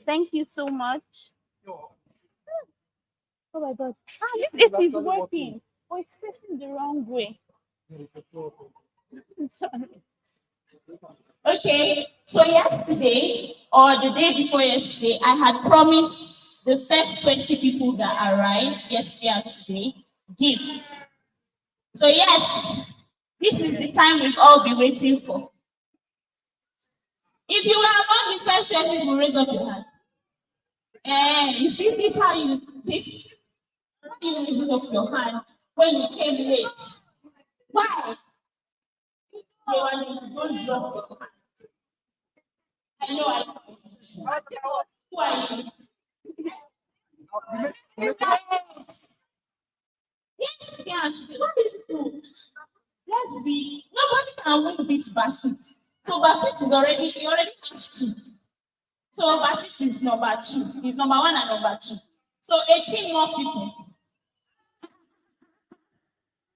Thank you so much. Oh my God. This AC is working. Oh, it's facing the wrong way. Sorry. Okay, so yesterday or the day before yesterday, I had promised the first 20 people that arrived yesterday and today gifts. So yes, this is the time we've all been waiting for. If you were among the first 20 people, raise up your hand. You see this how you raising up your hand when you came late. Why? Don't drop your hand. I know I who are you? Yes, yes. Let's be. Nobody can win beat Basit. So Basit is already. He already has 2. So Basit is number 2. He's number 1 and number 2. So 18 more people.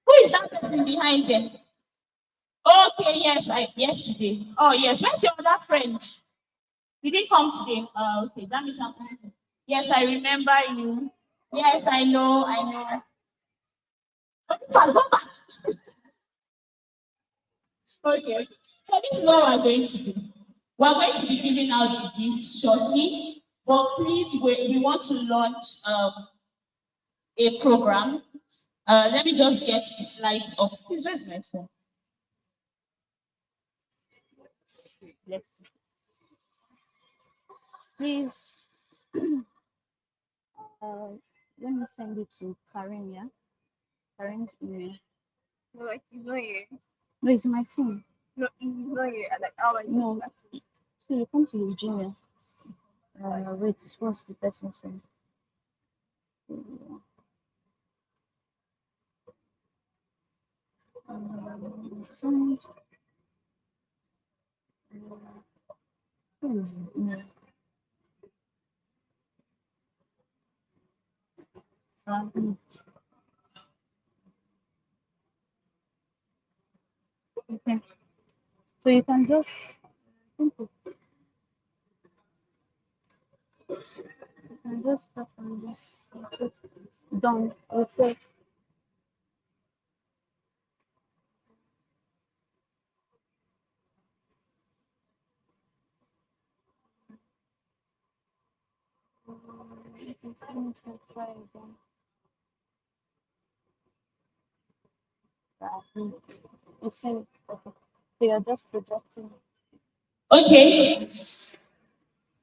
Who is that person behind them? Okay, yes, yesterday. Oh yes, where's your other friend? He didn't come today. Okay, that means I'm. Yes, I remember you. Yes, I know. Go back. Okay. So this is what we're going to do. We're going to be giving out the gifts shortly, but please, we want to launch a program. Let me just get the slides off. Please, where's my phone? Let's please. Let me send it to Karen. Yeah, Karen's email. No, like you know you. No, it's my phone. No, you know you. Like how I No. So you come to his Gmail. Wait, what's the person saying? Send. Where is it? No. Okay. So you can just simple. You can just start on this. Done. Okay. Try again. It's in. Okay. So you're just projecting. Okay.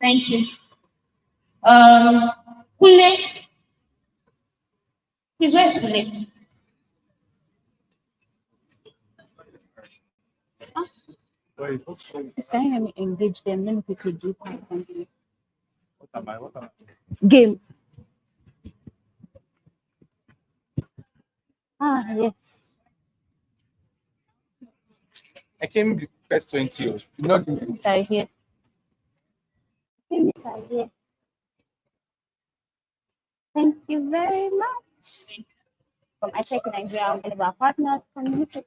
Thank you. Kule. Please, where is Kule? Please, can you let me engage them? Let me quickly do something. Game. Yes. I came the first 20. Not Sorry, here. Here. Thank you very much. From ITech Nigeria, one of our partners, community.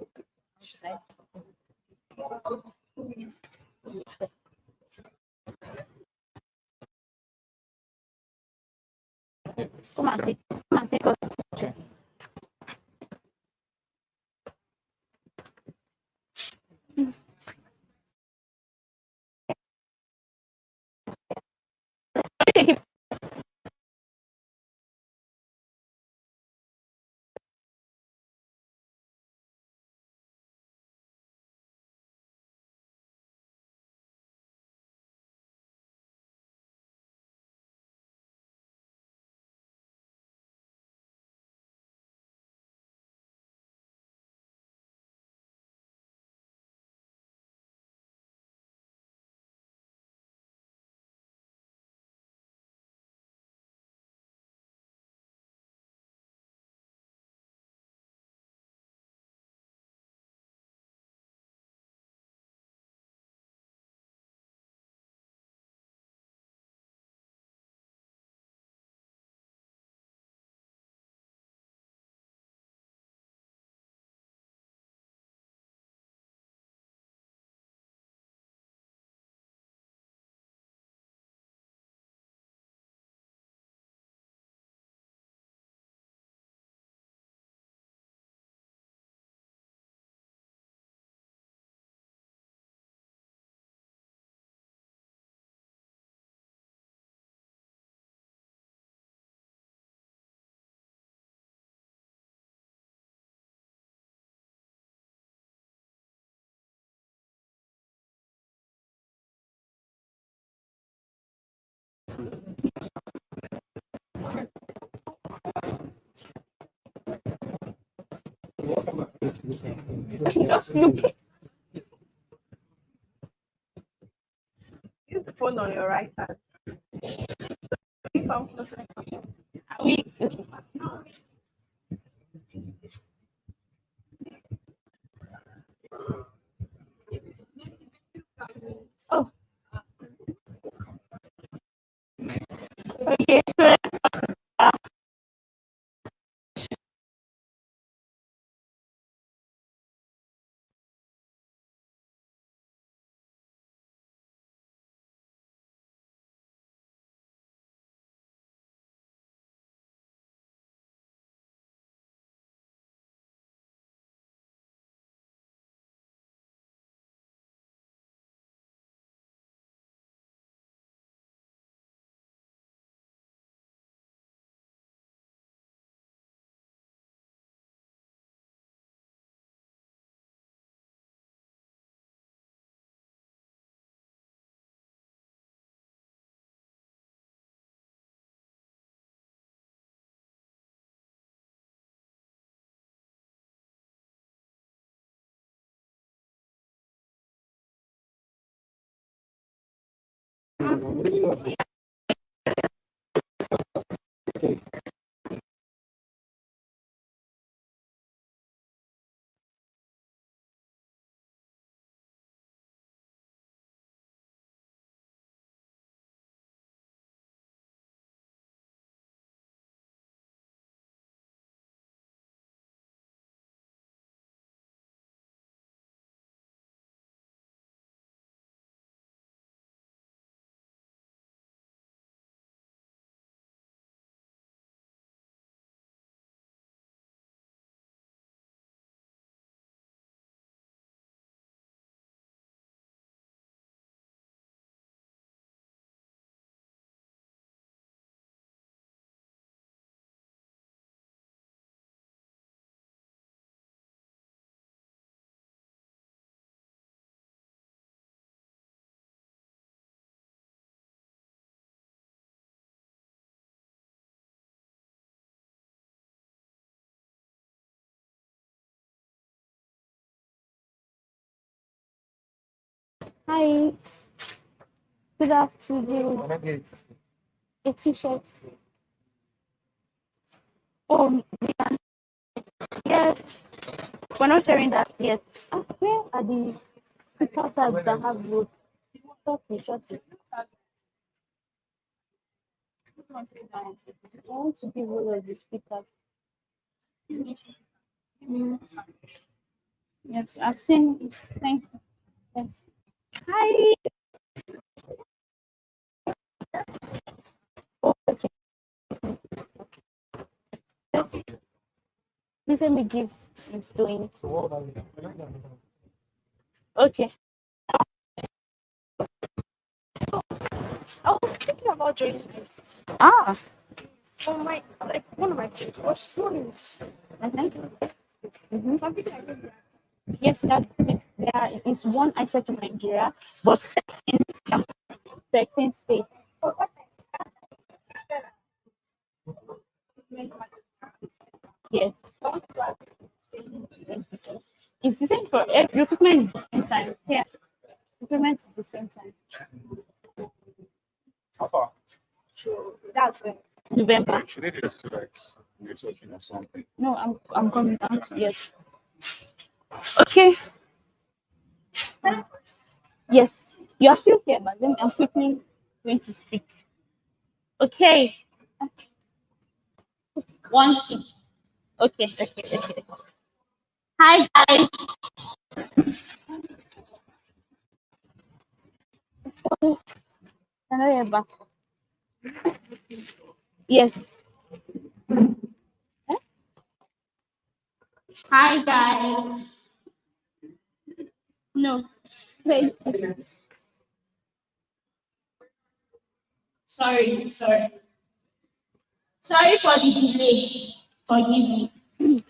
Come and take us. Just look. Use the phone on your right hand. Please come closer. Are we? Oh. Okay. So, hi. Good afternoon. A t-shirt. Oh, yes. We're not sharing that yet. Where are the speaker tags that have both? Short. I want to give all of the speakers. Mm, yes, I've seen it. Thank you. Yes. Hi. Oh, okay. Please let me give this doing. Okay. I was thinking about joining this. Ah. So my like one of my friends was swimming. Mhm. Something like that. Yes, there is one ISEC in Nigeria, but 13 states. Yes. It's the same for recruitment is the same time. Yeah. Recruitment is the same time. So that's when. November. Should they just like networking or something? No, I'm coming out. Yes. Okay. Yes. You are still here, but then I'm quickly going to speak. Okay. One, two. Okay. Hi guys. Can I hear back? Yes. Hi guys. No. Wait. Sorry. Sorry for the delay. Forgive me.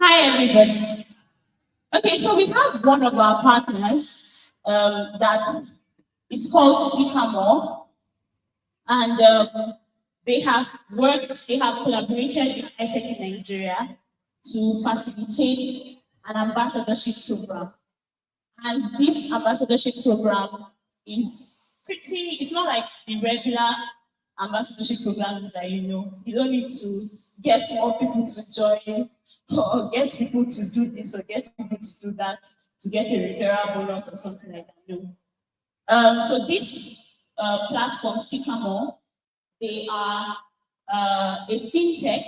Hi, everybody. Okay, so we have one of our partners that It's called Sycamore, and they have collaborated with ISEC in Nigeria to facilitate an ambassadorship program. And this ambassadorship program is it's not like the regular ambassadorship programs that you know. You don't need to get more people to join or get people to do this or get people to do that to get a referral bonus or something like that. No. So this platform, Sycamore, they are a fintech,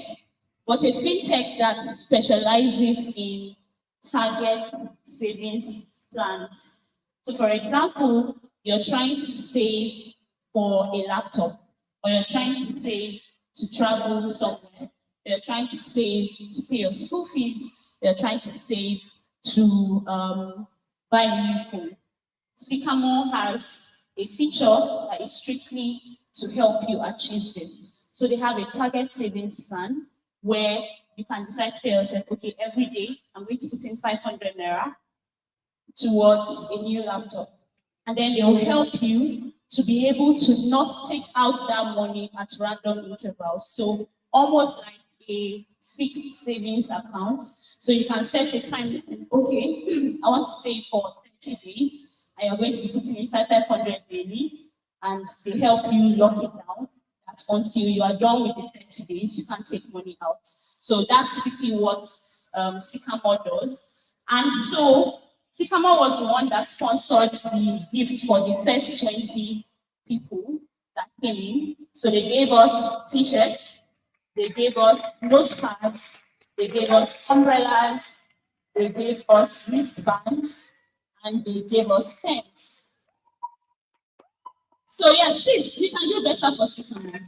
but a fintech that specializes in target savings plans. So for example, you're trying to save for a laptop, or you're trying to save to travel somewhere, you're trying to save to pay your school fees, you're trying to save to buy a new phone. Sycamore has a feature that is strictly to help you achieve this. So they have a target savings plan where you can decide to tell yourself, okay, every day I'm going to put in 500 naira towards a new laptop. And then they will help you to be able to not take out that money at random intervals. So almost like a fixed savings account. So you can set a time, okay, I want to save for 30 days, and you're going to be putting in 500 daily, and they help you lock it down. That until you are done with the 30 days, you can't take money out. So that's typically what Sycamore does. And so Sycamore was the one that sponsored the gift for the first 20 people that came in. So they gave us t-shirts, they gave us notepads, they gave us umbrellas, they gave us wristbands, and they gave us pens. So yes, please, we can do better for Sycamore.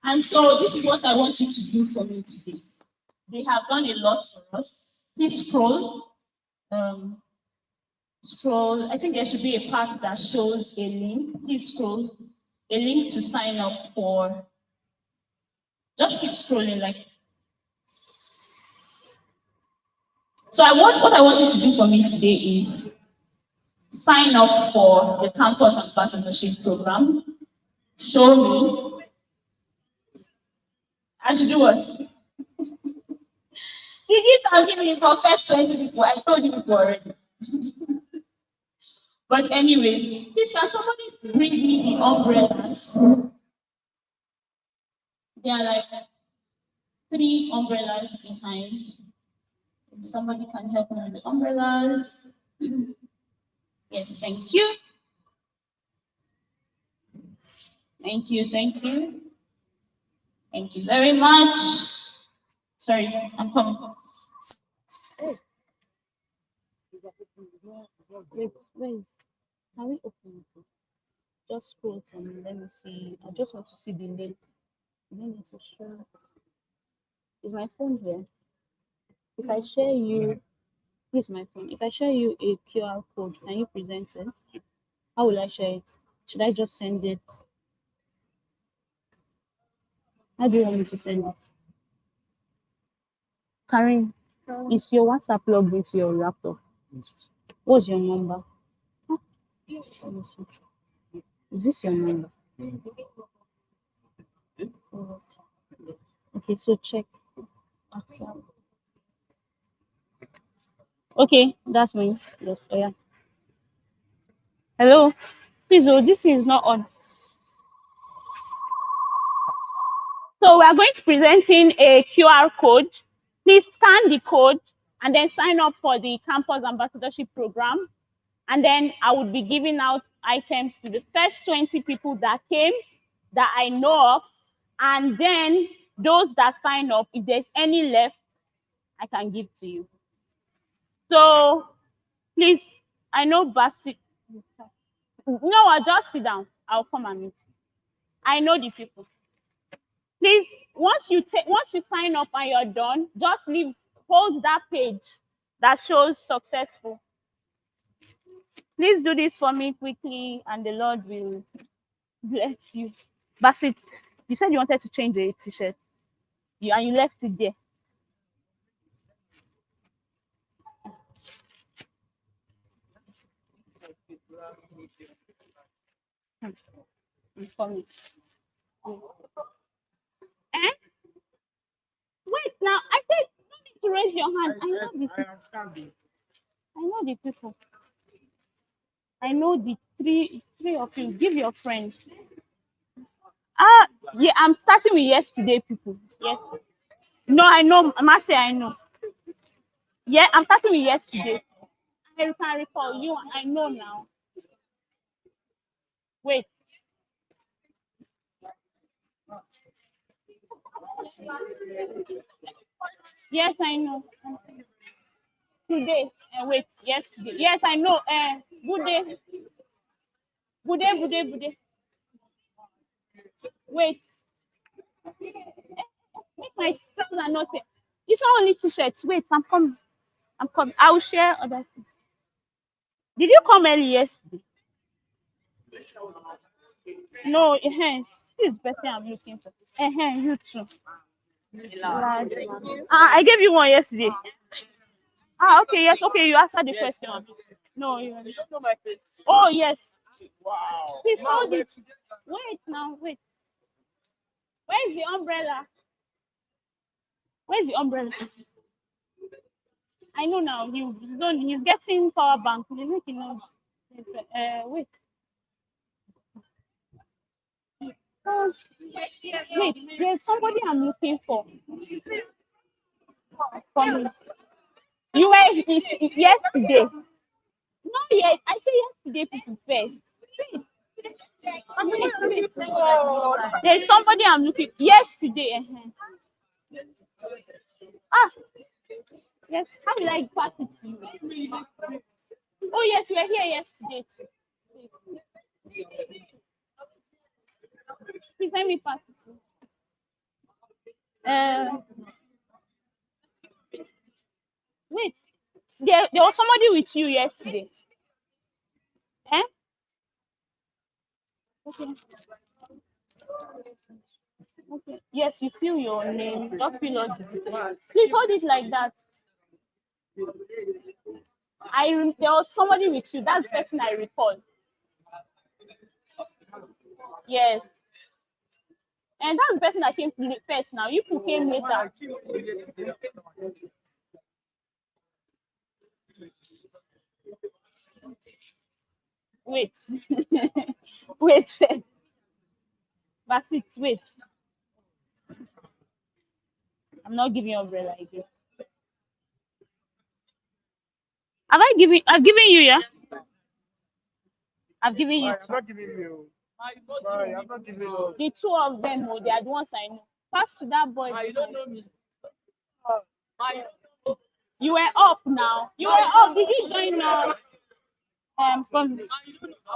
And so this is what I want you to do for me today. They have done a lot for us. Please scroll. Scroll. I think there should be a part that shows a link. Please scroll. A link to sign up for. Just keep scrolling like. So what I want you to do for me today is sign up for the Campus Ambassadorship Program. Show me. I should do what? The gift I'm giving you for first 20 people. I told you people already. But anyways, please can somebody bring me the umbrellas? There are like 3 umbrellas behind. If somebody can help me with the umbrellas. Yes, thank you. Thank you, thank you. Thank you very much. Sorry, I'm coming. Wait. Can we open it? Just scroll from, let me see. I just want to see the link. Then it's a show. Is my phone here? If I share you, here's my phone. If I share you a QR code, can you present it? How will I share it? Should I just send it? How do you want me to send it? Karen, is your WhatsApp plugged into your laptop? What's your number? Huh? Let me see. Is this your number? Okay, so check WhatsApp. Okay, that's me. Yes, oh yeah. Hello, please, oh, this is not on. So we are going to presenting a QR code. Please scan the code and then sign up for the Campus Ambassadorship Program. And then I would be giving out items to the first 20 people that came that I know of. And then those that sign up, if there's any left, I can give to you. So please, I know Basit. No, I'll just sit down. I'll come and meet you. I know the people. Please, once you sign up and you're done, just hold that page that shows successful. Please do this for me quickly, and the Lord will bless you. Basit, you said you wanted to change the t-shirt, and you left it there. I'm coming. Eh? Wait now. I said no need to raise your hand. I know the I am standing. I know the people. I know the three of you. Give your friends. Yeah, I'm starting with yesterday, people. Yes. No, I know. Marcy, I know. Yeah, I'm starting with yesterday. I can recall you. I know now. Wait. Yes, I know. Today. Wait. Yesterday. Yes, I know. Good day. Good day. Good day. Good day. Wait. Make my trousers not here. It's not only t-shirts. Wait, I'm coming. I'm coming. I will share other things. Did you come early yesterday? No, this is the person I'm looking for. You too. I gave you one yesterday. Okay, yes, okay, you answered the question. No, you don't know my face. Oh, yes. Wow. Please hold it. Wait now, wait. Where's the umbrella? Where's the umbrella? I know now. He's getting power bank. He's making noise. Wait. Wait, there's somebody I'm looking for. From you were yesterday. Not yet. I said yesterday people first. Wait. There's somebody I'm looking yesterday. Yes. How will I pass it to you? Oh yes, you were here yesterday too. Please let me pass it to you. Wait. There was somebody with you yesterday. Okay. Okay. Yes, you feel your name. Just feel all the please hold it like that. There was somebody with you. That's the person I recall. Yes. And that's the person that came first now. You people came later. Wait. Wait first. Basit, wait. I'm not giving you umbrella again. I've given you, yeah? I've given you. I'm not giving you. I'm not giving you. The two of them, they are the ones I know. Pass to that boy. You don't know me. You were off now. You were off. Did you join now? From I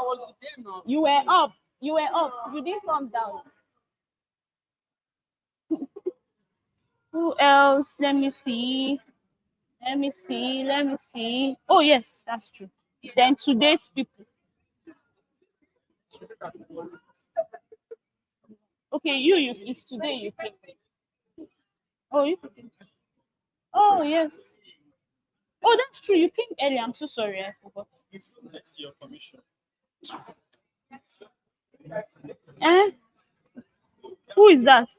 was with them now. you were up. You were up. You didn't come down. Who else? Let me see. Oh yes, that's true. Then today's people. Okay, it's today you came. Oh, you came. Oh yes. Oh, that's true. You came early. I'm so sorry. I forgot. Let's see your commission. Who is that?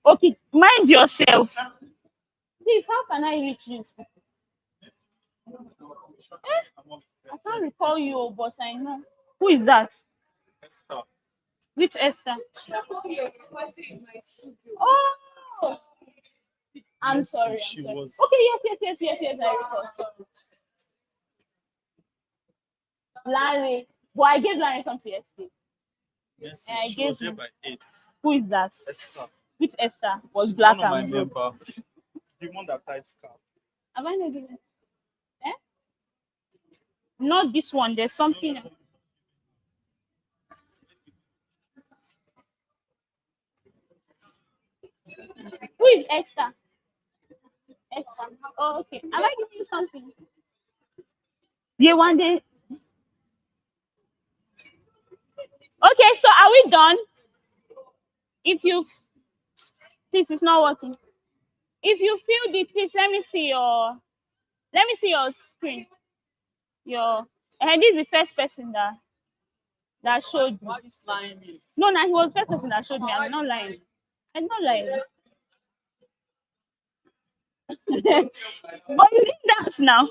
Okay, mind yourself. Please, how can I reach this? I can't recall you, but I know. Who is that? Esther. Which Esther? Oh, I'm sorry. She sorry. was. Okay, yes, I recall. Sorry. Larry. But I gave Larry something yesterday. Yes, I she gave was here him. by 8. Who is that? Esther. Which Esther? Was black One of my and blue. member. The one that tied scarf. Have I not given? Not this one. There's something. Who is Esther? Esther. Oh, okay. Am I giving you something? Yeah, one day. Okay, so are we done? If you this is not working. If you feel the please let me see your screen. This is the first person that that showed me. Why is lying me? No, he was the person that showed me. I'm not lying. I'm not lying. But you didn't dance now.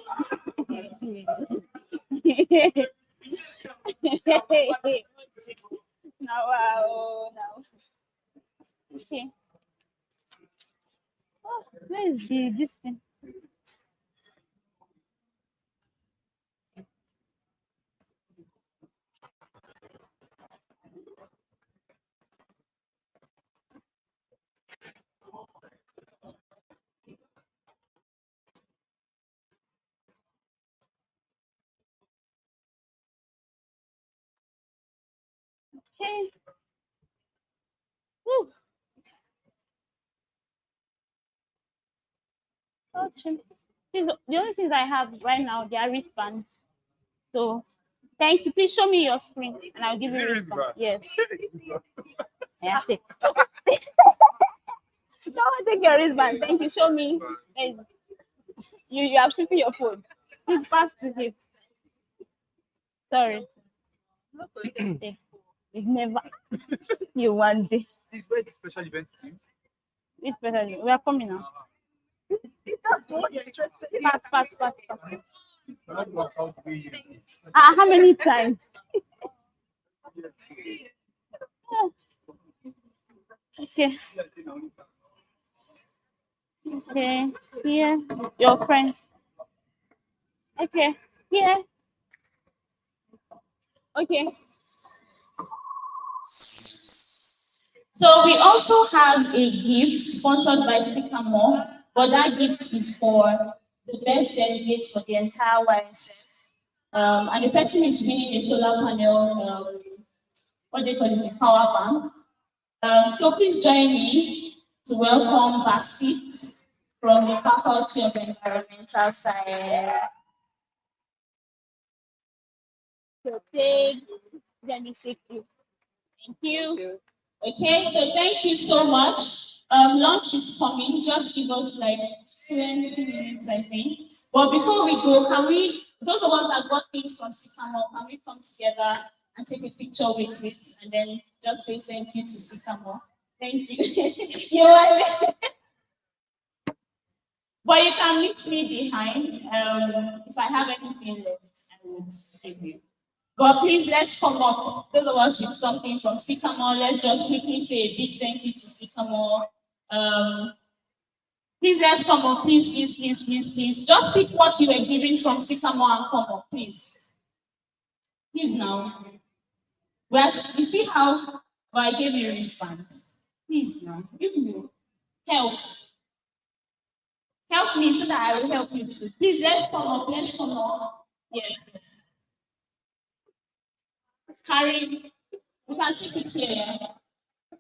Now, wow, now. Okay. Oh, where is this thing? Okay. Woo. Okay. The only things I have right now, they are wristbands. So, thank you. Please show me your screen, and I'll give you a wristband. Yes. Yeah, take. Don't take your wristband. Thank you. Show me. Hey, you have shifted your phone. Please pass to him. Sorry. It's never. You one day. This is where the special event team. It's better. We are coming now. Pass. How many times? Okay. Okay. Here, your friend. Okay. Here. Okay. So we also have a gift sponsored by Sycamore, but that gift is for the best delegate for the entire YSF. And the person is winning a solar panel, what they call it, a power bank. So please join me to welcome Basit from the Faculty of Environmental Science. So take. Then you shake you. Thank you. Okay, so thank you so much. Lunch is coming. Just give us like 20 minutes, I think. But before we go, can we, those of us that got things from Sycamore, can we come together and take a picture with it and then just say thank you to Sycamore? Thank you. You know but you can meet me behind. If I have anything left, I will give you. But please, let's come up. Those of us with something from Sycamore, let's just quickly say a big thank you to Sycamore. Please, let's come up. Please. Just pick what you were given from Sycamore and come up, please. Please now. Well, you see how I gave you a response. Please now, give me help. Help me so that I will help you too. Please, let's come up. Yes. Carry, we can take it here.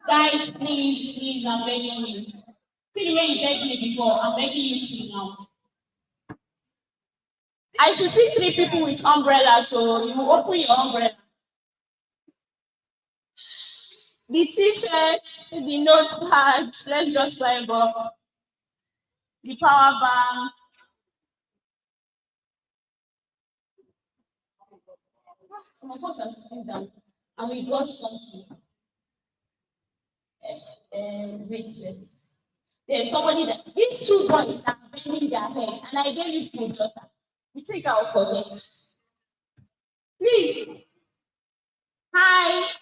Guys, please, I'm begging you. See the way you begged me before, I'm begging you to now. I should see 3 people with umbrellas, so you open your umbrella. The t-shirts, the notepads, let's just vibe up. The power bank. Some of us are sitting down and we got something. Wait. There's somebody that these 2 boys that are bending their head, and I gave you projector. You think I'll forget. Please. Hi.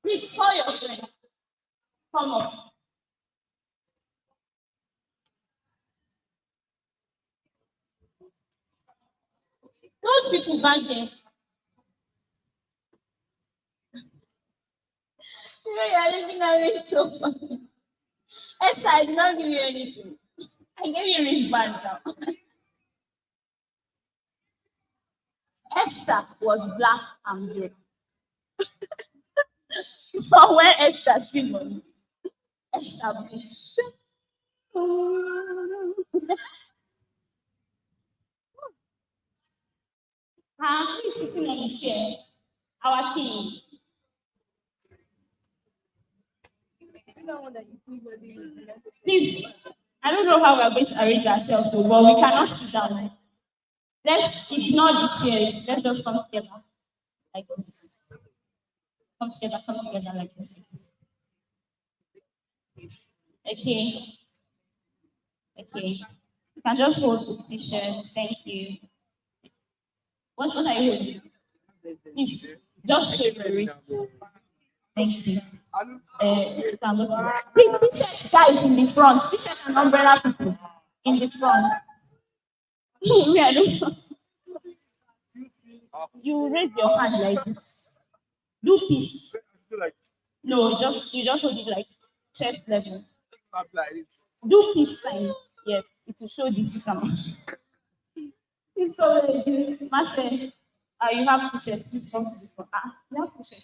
Please call your friend. Come up. Those people back there. You know, you're looking at me so funny. Esther, I did not give you anything. I gave you a wristband now. Esther was black and blue. But when Esther Simon, Esther Bush. Who's sitting on the chair? Our king. Please, I don't know how we're going to arrange ourselves, but we cannot sit down. Let's ignore the chairs. Let's just come together. like this. Come together like this. Okay. Okay. You can just hold the t-shirt. Thank you. What are you holding? Please, just show your wrist. Thank you. T-shirt guys in the front. T-shirt and umbrella people in the front. Me, I don't know. You raise your hand like this. Do peace. No, you just hold it like chest level. Do peace sign. Yes, it will show this summer. It's so like this. Master, you have t-shirt. Please come to this one. You have t-shirt.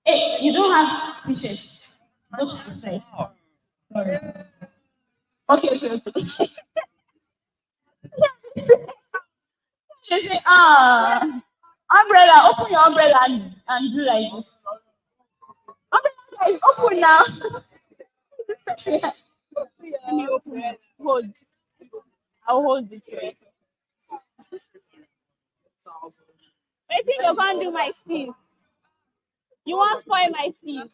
Hey, you don't have t-shirts. Looks to say. Sorry. Okay. She say, umbrella, open your umbrella and do like this. Umbrella guys, open now. Let me open it. Hold. I'll hold it. I think you can't do my sleeve. You won't spoil my sleeve.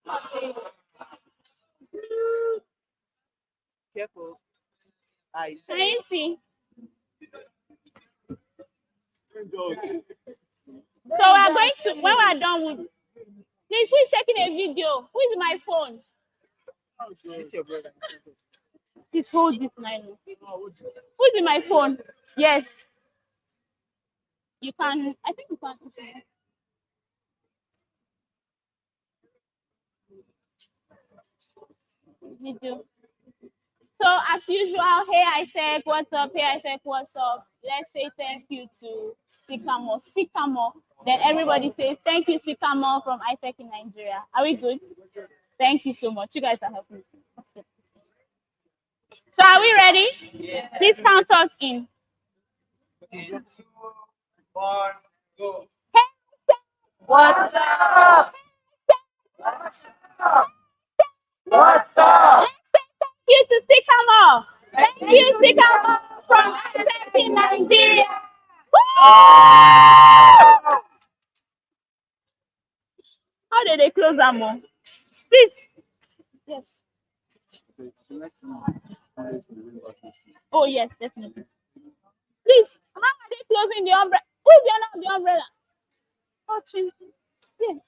Okay. Careful. Can you see? So we're going to, when we're done with, please, who is taking a video? Who is my phone? Please hold this line. Who is in my phone? Yes. You can, I think you can. Video. So as usual, hey Isaac, what's up? Hey Isaac, what's up? Let's say thank you to Sycamore. Then everybody says thank you, Sycamore from Isaac in Nigeria. Are we good? Thank you so much. You guys are helping me. So are we ready? Yeah. Please count us in. 3, 2, 1, go. Hey, What's up? what's up? What's up? Thank you to Sycamore. Thank you, Sycamore from Isaac in Nigeria. How did they close that more? Please. Yes. Oh yes, definitely. Please, how are they closing the umbrella? Who's the owner of the umbrella? Watching. Yeah.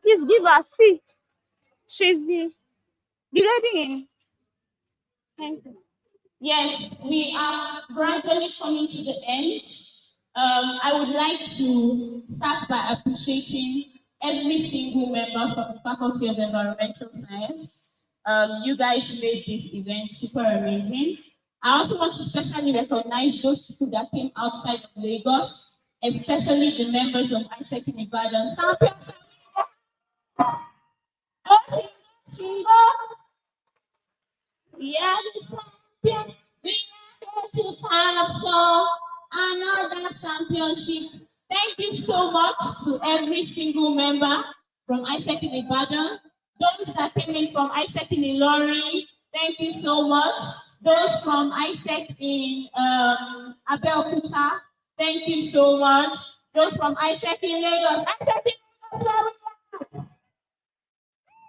Please give her a seat. She's the lady in. Thank you. Yes, we are gradually coming to the end. I would like to start by appreciating every single member from the Faculty of Environmental Science. You guys made this event super amazing. I also want to especially recognize those people that came outside of Lagos, especially the members of Isaac in Ibadan. Yeah, the champions. We are here to capture another championship. Thank you so much to every single member from Isaac in Ibadan. Those that came in from Isaac in Ilori, thank you so much. Those from Isaac in Abeokuta, thank you so much. Those from Isaac in Lagos,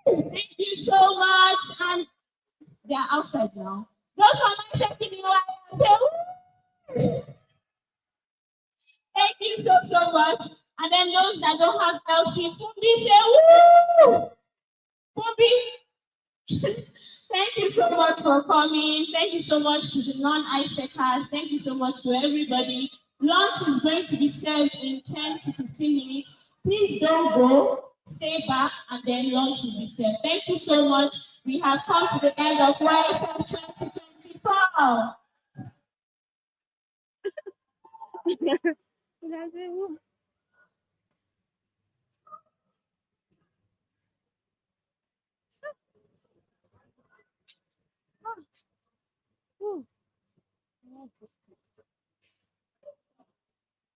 thank you so much. And they are outside now. Those from Isaac in Ilori, thank you so much. And then those that don't have LC, Fumbi say woo! Fumbi! Thank you so much for coming. Thank you so much to the non-ISECers. Thank you so much to everybody. Lunch is going to be served in 10 to 15 minutes. Please don't go. Stay back and then lunch will be served. Thank you so much. We have come to the end of YSF 2024.